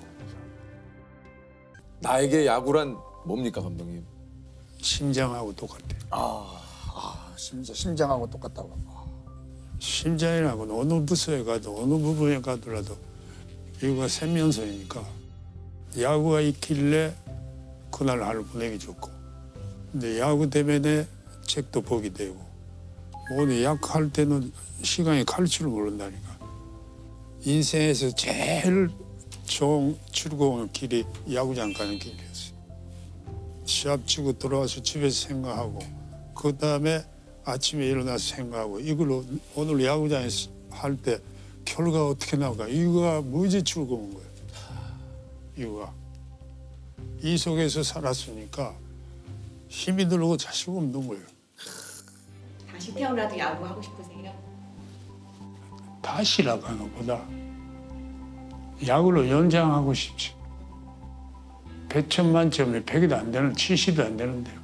나에게 야구란 뭡니까, 감독님? 심장하고 똑같아. 심장하고 똑같다고. 심장이라고 어느 부서에 가도 어느 부분에 가더라도 이거가 생명선이니까 야구가 있길래 그날 하루 보내기 좋고 근데 야구 때문에 책도 보게 되고 모두 야구할 때는 시간이 갈 줄 모른다니까. 인생에서 제일 좋은 즐거운 길이 야구장 가는 길이었어요. 시합 치고 들어와서 집에서 생각하고 그다음에 아침에 일어나서 생각하고 이걸로 오늘 야구장에서 할 때 결과가 어떻게 나올까 이거가 무지 즐거운 거예요. 이거가 이 속에서 살았으니까 힘이 들고 자식 없는 거예요. 다시 태어나도 야구하고 싶으세요? 다시라고 하는 것보다 야구를 연장하고 싶지. 100점 만점에 100이도 안 되는 70도 안 되는데요.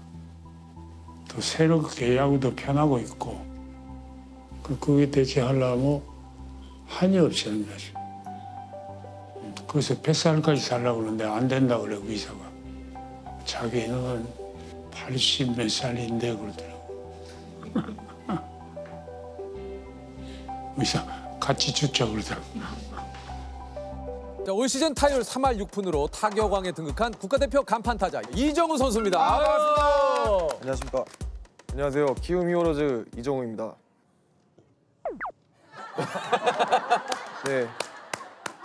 또 새롭게 야구도 편하고 있고 그게 대체 하려면 한이 없이 하는 거지. 그래서 100살까지 살라고 그러는데 안 된다고 그래 의사가. 자기는 80 몇 살인데 그러더라고. 의사 같이 죽자 그러더라고. 자, 올 시즌 타율 3할 6푼으로 타격왕에 등극한 국가대표 간판 타자 이정우 선수입니다. 반갑습니다. 안녕하십니까. 안녕하세요. 키움 히어로즈 이정우입니다. 네,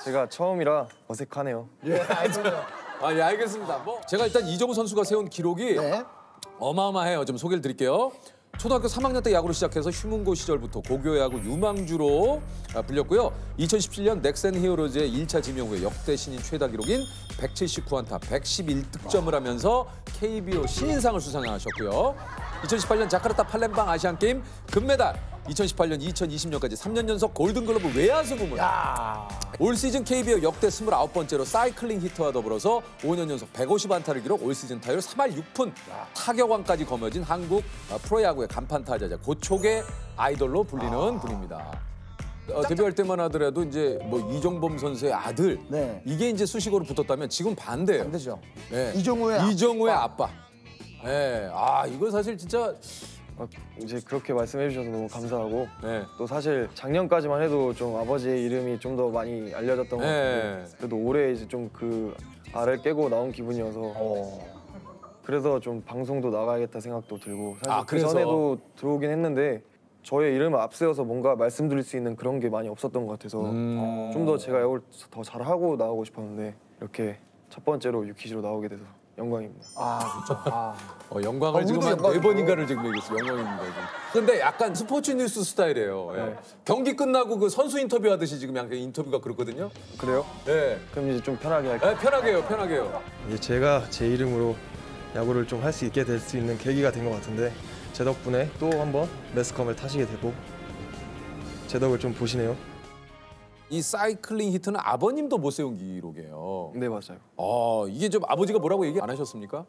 제가 처음이라 어색하네요. 예, 알겠습니다. 예, 알겠습니다. 뭐 제가 일단 이정우 선수가 세운 기록이 어마어마해요. 좀 소개를 드릴게요. 초등학교 3학년 때 야구를 시작해서 휴문고 시절부터 고교야구 유망주로 불렸고요. 2017년 넥센 히어로즈의 1차 지명 후에 역대 신인 최다 기록인 179안타, 111득점을 하면서 KBO 신인상을 수상하셨고요. 2018년 자카르타 팔렘방 아시안게임 금메달, 2018년, 2020년까지 3년 연속 골든글러브 외야수 부문. 올 시즌 KBO 역대 29번째로 사이클링 히터와 더불어서 5년 연속 150안타를 기록, 올 시즌 타율 3할 6푼, 타격왕까지 거머쥔 한국 프로야구의 간판 타자자 고촉의 아이돌로 불리는 분입니다. 데뷔할 때만 하더라도 이제 뭐 이종범 선수의 아들 이게 이제 수식어로 붙었다면 지금 반대예요. 반대죠. 네. 이종우의 아빠. 네. 아 이거 사실 진짜 이제 그렇게 말씀해 주셔서 너무 감사하고 또 사실 작년까지만 해도 좀 아버지의 이름이 좀 더 많이 알려졌던 것 같은데 그래도 올해 이제 좀 그 알을 깨고 나온 기분이어서 그래서 좀 방송도 나가야겠다 생각도 들고 사실 그 전에도 들어오긴 했는데 저의 이름을 앞세워서 뭔가 말씀드릴 수 있는 그런 게 많이 없었던 것 같아서 좀 더 제가 야구를 더 잘하고 나오고 싶었는데 이렇게 첫 번째로 유키즈로 나오게 돼서 영광입니다. 그렇죠. 영광을 지금 한 4번인가를 지금 얘기했어요. 영광입니다. 지금. 근데 약간 스포츠 뉴스 스타일이에요. 예. 경기 끝나고 그 선수 인터뷰 하듯이 지금 약간 인터뷰가 그렇거든요. 그래요? 네. 그럼 이제 좀 편하게 할게요. 편하게 해요. 편하게 해요. 이제 제가 제 이름으로 야구를 좀 할 수 있게 될 수 있는 계기가 된 것 같은데 제 덕분에 또 한번 매스컴을 타시게 되고 제 덕을 좀 보시네요. 이 사이클링 히트는 아버님도 못 세운 기록이에요. 네, 맞아요. 이게 좀 아버지가 뭐라고 얘기 안 하셨습니까?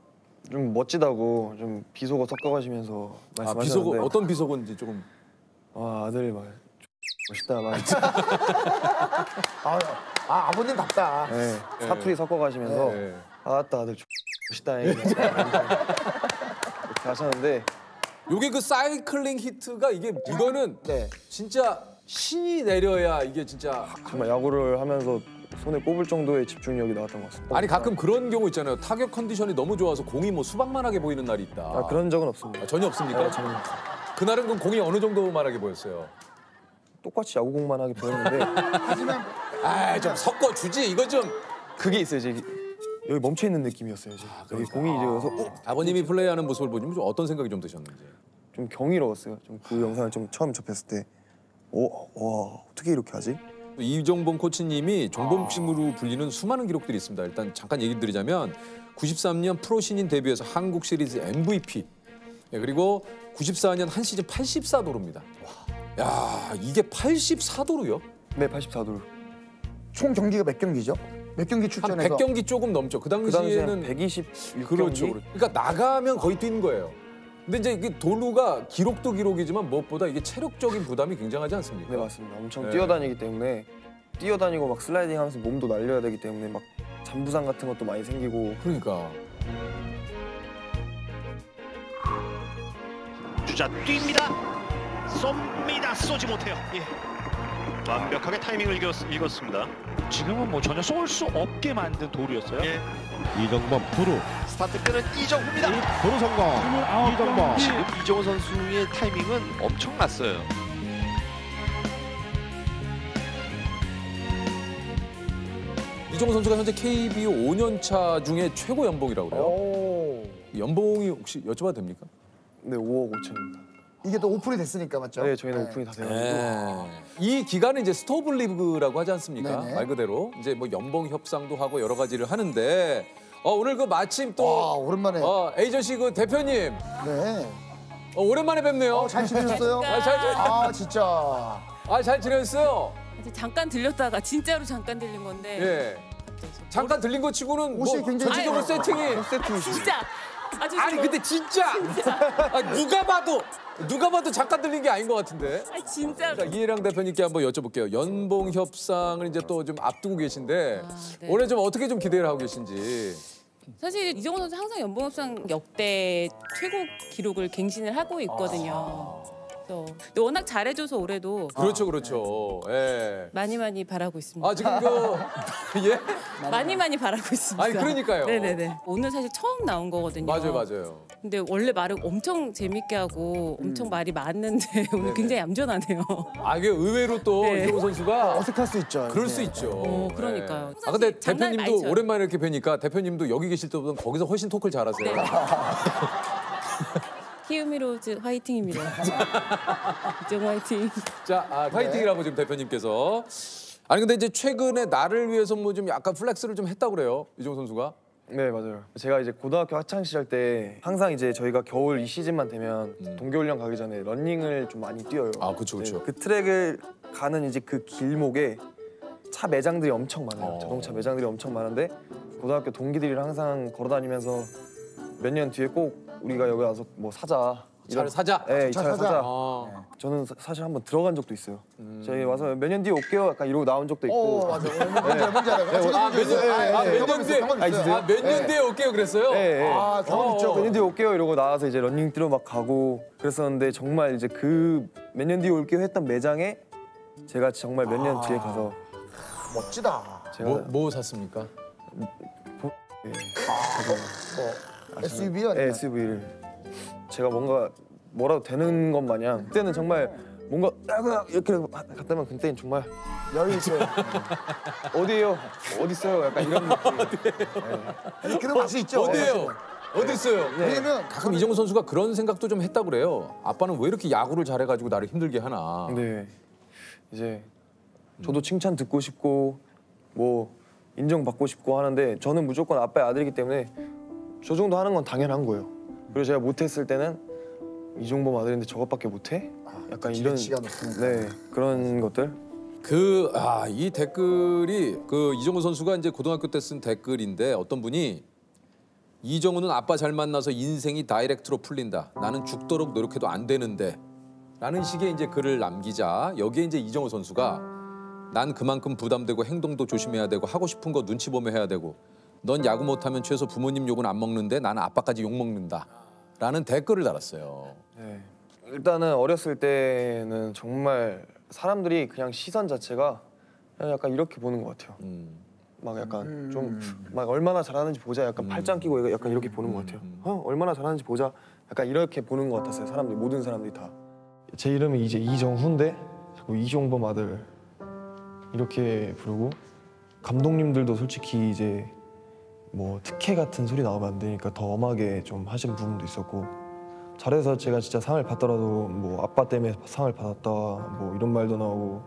좀 멋지다고 좀 비속어 섞어가시면서 말씀하셨는데 비속어 어떤 비속어인지 조금 아들 막 멋있다 막 아버님답다. 네, 사투리 섞어가시면서 아따 아들 멋있다 이렇게 하셨는데 요게 그 사이클링 히트가 이거는 진짜 신이 내려야 이게 진짜 정말 야구를 하면서 손에 꼽을 정도의 집중력이 나왔던 것 같습니다. 아니 가끔 그런 경우 있잖아요. 타격 컨디션이 너무 좋아서 공이 뭐 수박만하게 보이는 날이 있다. 그런 적은 없습니다. 전혀 없습니까? 네, 전혀 없습니다. 그날은 그럼 공이 어느 정도만하게 보였어요? 똑같이 야구공만하게 보였는데 좀 섞어주지 이거 좀 그게 있어요. 이제 여기 멈춰 있는 느낌이었어요. 이제 여기 공이 이제 여기서 아버님이 플레이하는 모습을 보시면 좀 어떤 생각이 좀 드셨는지? 좀 경이로웠어요. 좀 그 영상을 좀 처음 접했을 때 와 어떻게 이렇게 하지? 이종범 코치님이 종범심으로 불리는 수많은 기록들이 있습니다. 일단 잠깐 얘기 드리자면 93년 프로 신인 데뷔해서 한국 시리즈 MVP 그리고 94년 한 시즌 84도루입니다. 야 이게 84도루요? 네, 84도루. 총 경기가 몇 경기죠? 몇 경기 출전해서? 한 100경기 조금 넘죠. 그 당시에는 126경기? 그렇죠. 그러니까 나가면 거의 뛴 거예요. 근데 이제 이게 도루가 기록도 기록이지만 무엇보다 이게 체력적인 부담이 굉장하지 않습니까? 네, 맞습니다. 엄청 뛰어다니기 때문에 뛰어다니고 막 슬라이딩 하면서 몸도 날려야 되기 때문에 막 잔부상 같은 것도 많이 생기고. 그러니까. 주자 뜁니다. 쏩니다. 쏘지 못해요. 예. 완벽하게 타이밍을 읽었습니다. 지금은 뭐 전혀 쏠 수 없게 만든 도루였어요. 예. 이정범 도루. 스타트 끄는 이정후입니다. 도루 성공. 이정범. 지금 이정후 선수의 타이밍은 엄청났어요. 이정후 선수가 현재 KBO 5년차 중에 최고 연봉이라고 그래요. 연봉이 혹시 여쭤봐도 됩니까? 네, 5억 5천입니다. 이게 또 오픈이 됐으니까 맞죠? 네, 저희는 오픈이 다 돼가지고. 이 기간은 이제 스토브 리그라고 하지 않습니까? 네네. 말 그대로 이제 뭐 연봉 협상도 하고 여러 가지를 하는데 오늘 그 마침 또 오랜만에 에이전시 그 대표님 네. 오랜만에 뵙네요. 잘 지내셨어요? 진짜. 잘 지냈어요. 잠깐 들렸다가 진짜로 잠깐 들린 건데. 예. 잠깐 들린 거 치고는 옷이 뭐 굉장히 전체적으로 세팅이 진짜. 아니 근데 진짜 누가 봐도 잠깐 들린 게 아닌 것 같은데. 진짜. 자, 이해랑 대표님께 한번 여쭤볼게요. 연봉 협상을 이제 또 좀 앞두고 계신데 네. 올해 좀 어떻게 좀 기대를 하고 계신지. 사실 이정후 선수 항상 연봉 협상 역대 최고 기록을 갱신을 하고 있거든요. 근데 워낙 잘해줘서 올해도 그렇죠. 예. 많이 바라고 있습니다. 지금 예? 많이 바라고 있습니다. 아니 그러니까요. 네네네. 오늘 사실 처음 나온 거거든요. 맞아요. 근데 원래 말을 엄청 재밌게 하고 엄청 말이 많는데 오늘 굉장히 얌전하네요. 이게 의외로 또 네. 이정후 선수가 어색할 수 있죠. 그럴 수 있죠. 그러니까요. 네. 근데 장난을 많이 대표님도 쳐요. 오랜만에 이렇게 뵈니까 대표님도 여기 계실 때보다 거기서 훨씬 토크를 잘하세요. 네. 키우미로즈 화이팅입니다. 이정 화이팅. 자, 화이팅이라고 지금 대표님께서. 아니 근데 이제 최근에 나를 위해서 뭐 좀 약간 플렉스를 좀 했다고 그래요. 이정후 선수가. 네, 맞아요. 제가 이제 고등학교 학창 시절 때 항상 이제 저희가 겨울 이 시즌만 되면 동계훈련 가기 전에 러닝을 좀 많이 뛰어요. 그렇죠. 네, 그 트랙을 가는 이제 그 길목에 차 매장들이 엄청 많아요. 자동차 매장들이 엄청 많은데 고등학교 동기들이랑 항상 걸어다니면서 몇 년 뒤에 꼭 우리가 여기 와서 뭐 사자. 차를 사자? 네, 이 차 차를 사자. 사자. 저는 사실 한번 들어간 적도 있어요. 저희 와서 몇 년 뒤에 올게요. 약간 이러고 나온 적도 있고. 맞아. 뭔지 알아요. 몇 년 뒤에 올게요 그랬어요? 네. 경험 있죠. 몇 년 뒤에 올게요 이러고 나와서 이제 러닝 뛰러 막 가고 그랬었는데 정말 이제 그 몇 년 뒤에 올게요 했던 매장에 제가 정말 몇 년 뒤에 가서 멋지다. 제가 뭐 샀습니까? SUV요? 네, SUV를 제가 뭐라도 되는 것 마냥 그때는 정말 뭔가 이렇게 갔다면 그때는 정말 여유 있어요. 어디에요? 어디 있어요? 약간 이런 느낌. 네. 그런 맛이 있죠. 어디에요? 어디 있어요? 왜냐면 가끔 이정후 선수가 그런 생각도 좀 했다고 그래요. 아빠는 왜 이렇게 야구를 잘해가지고 나를 힘들게 하나. 네. 이제 저도 칭찬 듣고 싶고 뭐 인정받고 싶고 하는데 저는 무조건 아빠의 아들이기 때문에 저 정도 하는 건 당연한 거예요. 그리고 제가 못했을 때는 이종범 아들인데 저것밖에 못해? 약간 이런 그런 것들. 이 댓글이 이정후 선수가 이제 고등학교 때 쓴 댓글인데 어떤 분이 이정후는 아빠 잘 만나서 인생이 다이렉트로 풀린다. 나는 죽도록 노력해도 안 되는데. 라는 식의 이제 글을 남기자 여기에 이제 이정후 선수가 난 그만큼 부담되고 행동도 조심해야 되고 하고 싶은 거 눈치 보며 해야 되고 넌 야구 못하면 최소 부모님 욕은 안 먹는데 나는 아빠까지 욕 먹는다. 라는 댓글을 달았어요. 네. 일단은 어렸을 때는 정말 사람들이 그냥 시선 자체가 그냥 약간 이렇게 보는 것 같아요. 막 약간 좀 막 얼마나 잘하는지 보자 약간 팔짱 끼고 약간 이렇게 보는 것 같아요. 얼마나 잘하는지 보자 약간 이렇게 보는 것 같았어요. 사람들이 모든 사람들이 다. 제 이름이 이제 이정후인데 자꾸 이종범 아들 이렇게 부르고 감독님들도 솔직히 이제 뭐 특혜 같은 소리 나오면 안 되니까 더 엄하게 좀 하신 부분도 있었고 잘해서 제가 진짜 상을 받더라도 뭐 아빠 때문에 상을 받았다 뭐 이런 말도 나오고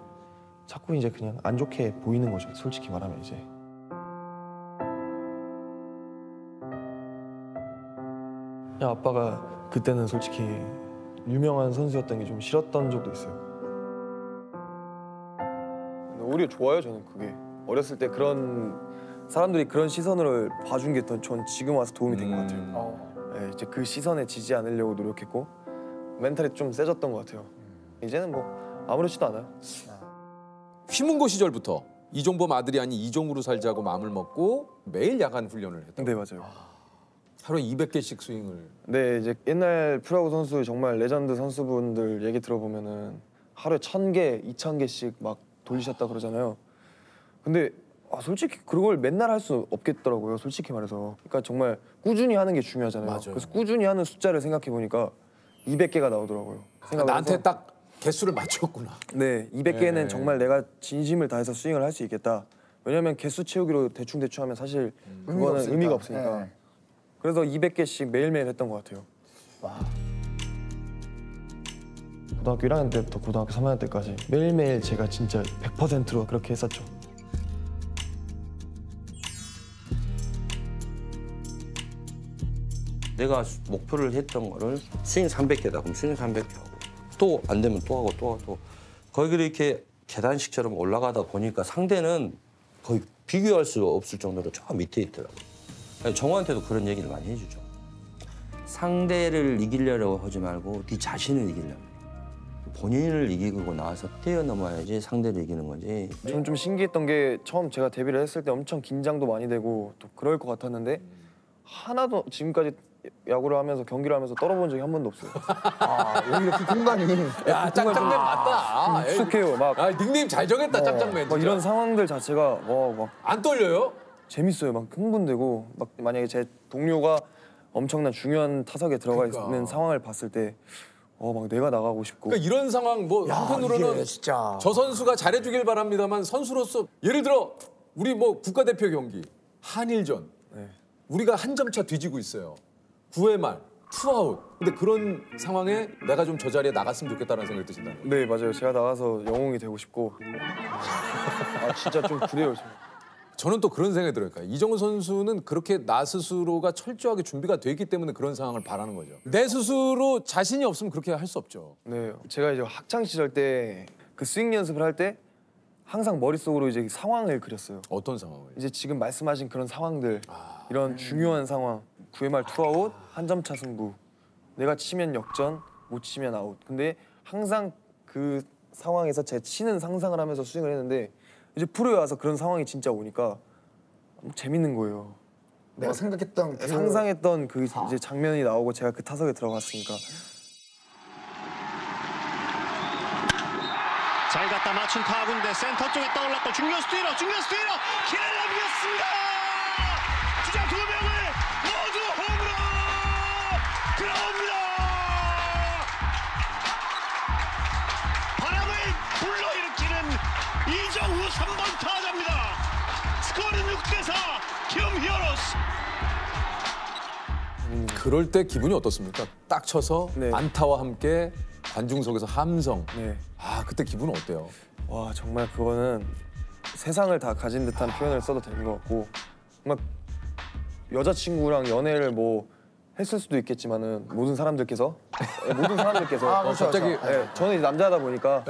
자꾸 이제 그냥 안 좋게 보이는 거죠. 솔직히 말하면 이제. 그냥 아빠가 그때는 솔직히 유명한 선수였던 게 좀 싫었던 적도 있어요. 오히려 좋아요 저는 그게. 어렸을 때 그런 사람들이 그런 시선으로 봐준 게 전 지금 와서 도움이 된 것 같아요. 네, 이제 그 시선에 지지 않으려고 노력했고 멘탈이 좀 세졌던 것 같아요. 이제는 뭐 아무렇지도 않아요. 휘문고 시절부터 이종범 아들이 아닌 이종으로 살자고 마음을 먹고 매일 야간 훈련을 했다. 네, 맞아요. 하루에 200개씩 스윙을. 네, 이제 옛날 프로야구 선수 정말 레전드 선수분들 얘기 들어보면은 하루에 1000개, 2000개씩 막 돌리셨다 그러잖아요. 근데 솔직히 그걸 맨날 할 수 없겠더라고요. 솔직히 말해서. 그러니까 정말 꾸준히 하는 게 중요하잖아요. 맞아요. 그래서 꾸준히 하는 숫자를 생각해 보니까 200개가 나오더라고요. 나한테 딱 개수를 맞췄구나. 네, 200개는 네. 정말 내가 진심을 다해서 스윙을 할 수 있겠다. 왜냐면 개수 채우기로 대충 하면 사실 그거는 의미가 없으니까. 네. 그래서 200개씩 매일매일 했던 것 같아요. 와. 고등학교 1학년 때부터 고등학교 3학년 때까지 매일매일 제가 진짜 100%로 그렇게 했었죠. 내가 목표를 했던 거를 스윙 300개다. 그럼 스윙 300개 하고 또 안 되면 또 하고 또 하고 거기 이렇게 계단식처럼 올라가다 보니까 상대는 거의 비교할 수 없을 정도로 저 밑에 있더라고요. 정우한테도 그런 얘기를 많이 해주죠. 상대를 이기려고 하지 말고 네 자신을 이기려고. 본인을 이기고 나와서 뛰어넘어야지 상대를 이기는 거지. 저는 좀 신기했던 게 처음 제가 데뷔를 했을 때 엄청 긴장도 많이 되고 또 그럴 것 같았는데 하나도 지금까지 야구를 하면서 경기를 하면서 떨어본 적이 한 번도 없어요. 오히려 그 공간이 야, 짱짱맨 맞다. 익숙해요. 막 닉네임 잘 정했다, 짱짱맨. 막 이런 상황들 자체가 막 안 떨려요? 재밌어요. 막 흥분되고 막 만약에 제 동료가 엄청난 중요한 타석에 들어가 있는 상황을 봤을 때 막 내가 나가고 싶고. 그러니까 이런 상황 뭐 한편으로는 진짜. 저 선수가 잘해주길 바랍니다만 선수로서 예를 들어 우리 뭐 국가대표 경기 한일전 우리가 한 점 차 뒤지고 있어요. 9회 말 투아웃. 근데 그런 상황에 내가 좀 저 자리에 나갔으면 좋겠다는 생각이 드신다는 거예요. 네, 맞아요. 제가 나가서 영웅이 되고 싶고. 진짜 좀 그래요. 저는 또 그런 생각이 들어요. 그러니까 이정우 선수는 그렇게 나 스스로가 철저하게 준비가 돼 있기 때문에 그런 상황을 바라는 거죠. 내 스스로 자신이 없으면 그렇게 할 수 없죠. 네, 제가 이제 학창 시절 때 그 스윙 연습을 할 때 항상 머릿속으로 이제 상황을 그렸어요. 어떤 상황을? 이제 지금 말씀하신 그런 상황들, 이런 중요한 상황. 9회 말 투아웃, 한 점 차 승부. 내가 치면 역전, 못 치면 아웃. 근데 항상 그 상황에서 제 치는 상상을 하면서 스윙을 했는데 이제 프로에 와서 그런 상황이 진짜 오니까 재밌는 거예요. 내가 생각했던 상상했던 그 이제 장면이 나오고 제가 그 타석에 들어갔으니까. 잘 갖다 맞춘 타구인데 센터 쪽에 떠올랐고 중견수 뛰러 길을 남겼습니다. 주자 2명을 모두 홈으로 들어옵니다. 바람을 불러일으키는 이정후 3번 타자입니다. 스코어는 6대4 키움 히어로스. 그럴 때 기분이 어떻습니까? 딱 쳐서 안타와 함께 관중석에서 함성. 그때 기분은 어때요? 와, 정말 그거는 세상을 다 가진 듯한 표현을 써도 되는 것 같고 막 여자친구랑 연애를 뭐 했을 수도 있겠지만은 모든 사람들께서 그렇죠, 갑자기 그렇죠. 저는 이제 남자다 보니까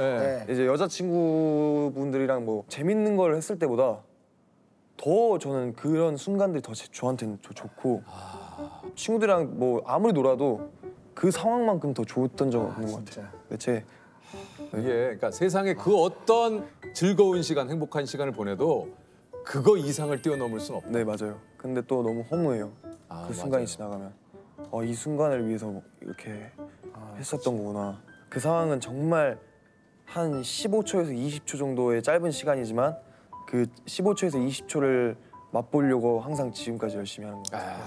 이제 여자친구분들이랑 뭐 재밌는 걸 했을 때보다 더 저는 그런 순간들이 더 저한테는 좋고 친구들이랑 뭐 아무리 놀아도 그 상황만큼 더 좋았던 적은 없는 것 같아요. 이게 그러니까 세상에 그 어떤 즐거운 시간, 행복한 시간을 보내도 그거 이상을 뛰어넘을 수는 없다. 네, 맞아요. 근데 또 너무 허무해요. 그 순간이 맞아요. 지나가면 이 순간을 위해서 이렇게 했었던 거구나. 그 상황은 정말 한 15초에서 20초 정도의 짧은 시간이지만 그 15초에서 20초를 맛보려고 항상 지금까지 열심히 하는 것 같아요.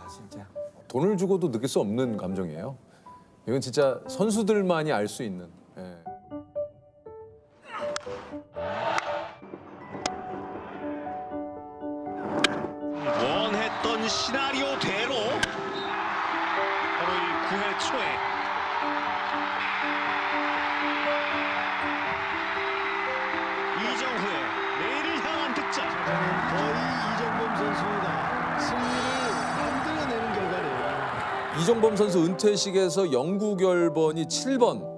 진짜. 돈을 주고도 느낄 수 없는 감정이에요. 이건 진짜 선수들만이 알 수 있는. 원했던 시나리오대로 바로 이 9회 초에 이정후의 내일을 향한 득점. 거의 이정범 선수가 승리를 만들어내는 결과네요. 이정범 선수 은퇴식에서 영구 결번이 7번.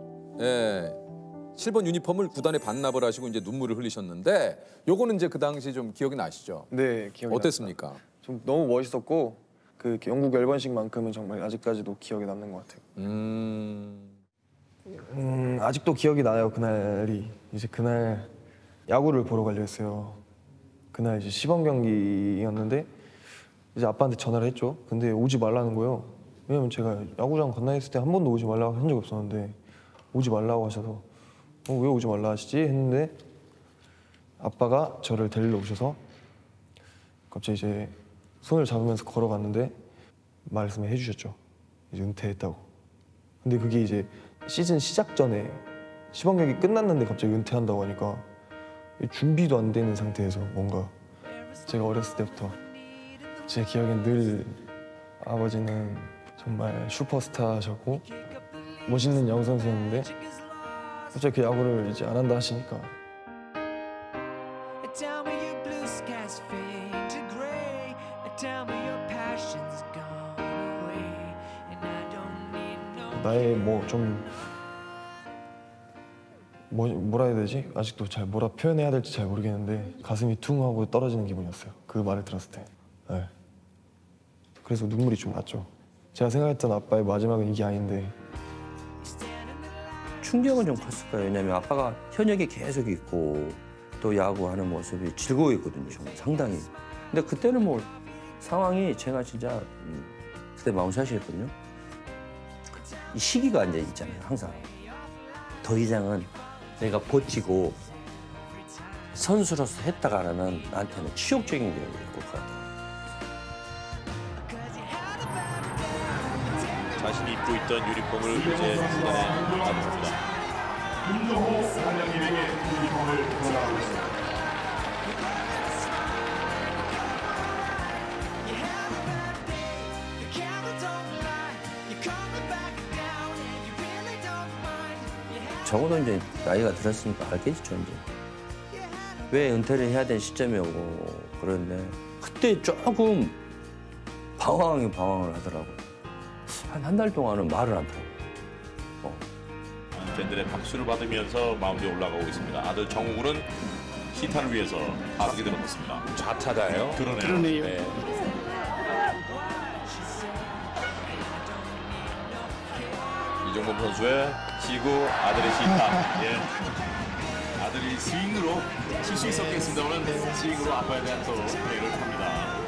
7번 유니폼을 구단에 반납을 하시고 이제 눈물을 흘리셨는데 요거는 이제 그 당시 좀 기억이 나시죠? 네, 기억이 어땠습니까? 납니다. 좀 너무 멋있었고 그 영국 열번식만큼은 정말 아직까지도 기억에 남는 것 같아요. 아직도 기억이 나요. 그날이 이제 그날 야구를 보러 가려 했어요. 그날 이제 시범 경기였는데 이제 아빠한테 전화를 했죠. 근데 오지 말라는 거예요. 왜냐면 제가 야구장 건너있을 때 한 번도 오지 말라고 한 적이 없었는데 오지 말라고 하셔서 왜 오지 말라 하시지 했는데 아빠가 저를 데리러 오셔서 갑자기 이제 손을 잡으면서 걸어갔는데 말씀해 주셨죠. 이제 은퇴했다고. 근데 그게 이제 시즌 시작 전에 시범 경기 끝났는데 갑자기 은퇴한다고 하니까 준비도 안 되는 상태에서 뭔가 제가 어렸을 때부터 제 기억엔 늘 아버지는 정말 슈퍼스타셨고 멋있는 야구 선수였는데 갑자기 그 야구를 이제 안 한다 하시니까 나의 뭐 좀 뭐라 해야 되지? 아직도 잘 뭐라 표현해야 될지 잘 모르겠는데 가슴이 퉁 하고 떨어지는 기분이었어요. 그 말을 들었을 때. 네. 그래서 눈물이 좀 났죠. 제가 생각했던 아빠의 마지막은 이게 아닌데. 충격은 좀 컸을 거예요. 왜냐면 아빠가 현역에 계속 있고 또 야구하는 모습이 즐거워했거든요. 정말 상당히. 근데 그때는 뭐 상황이 제가 진짜 그때 마운샷이었거든요. 이 시기가 이제 있잖아요. 항상. 더 이상은 내가 버티고 선수로서 했다가는 나한테는 치욕적인 게 될 것 같아요. 자신이 입고 있던 유니폼을 이제 수단에 받습니다. 김종호 사장님에게 유니폼을 전달하겠습니다. 적어도 이제 나이가 들었으니까 알겠죠, 이제. 왜 은퇴를 해야 되는 시점이었고 그런데 그때 조금 방황을 하더라고요. 한 달 동안은 말을 안 하고. 팬들의 박수를 받으면서 마운드에 올라가고 있습니다. 아들 정우는 시타를 위해서 하승기 들어섰습니다. 좌타자예요? 그러네요. 네. 이종범 선수의 시구 아들의 시타. 예. 아들이 스윙으로 칠 수 있었겠습니다만 스윙으로 아빠에 대한 또 플레이를 합니다.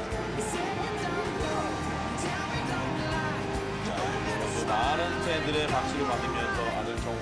많은 팬들의 박수를 받으면서 아들 정우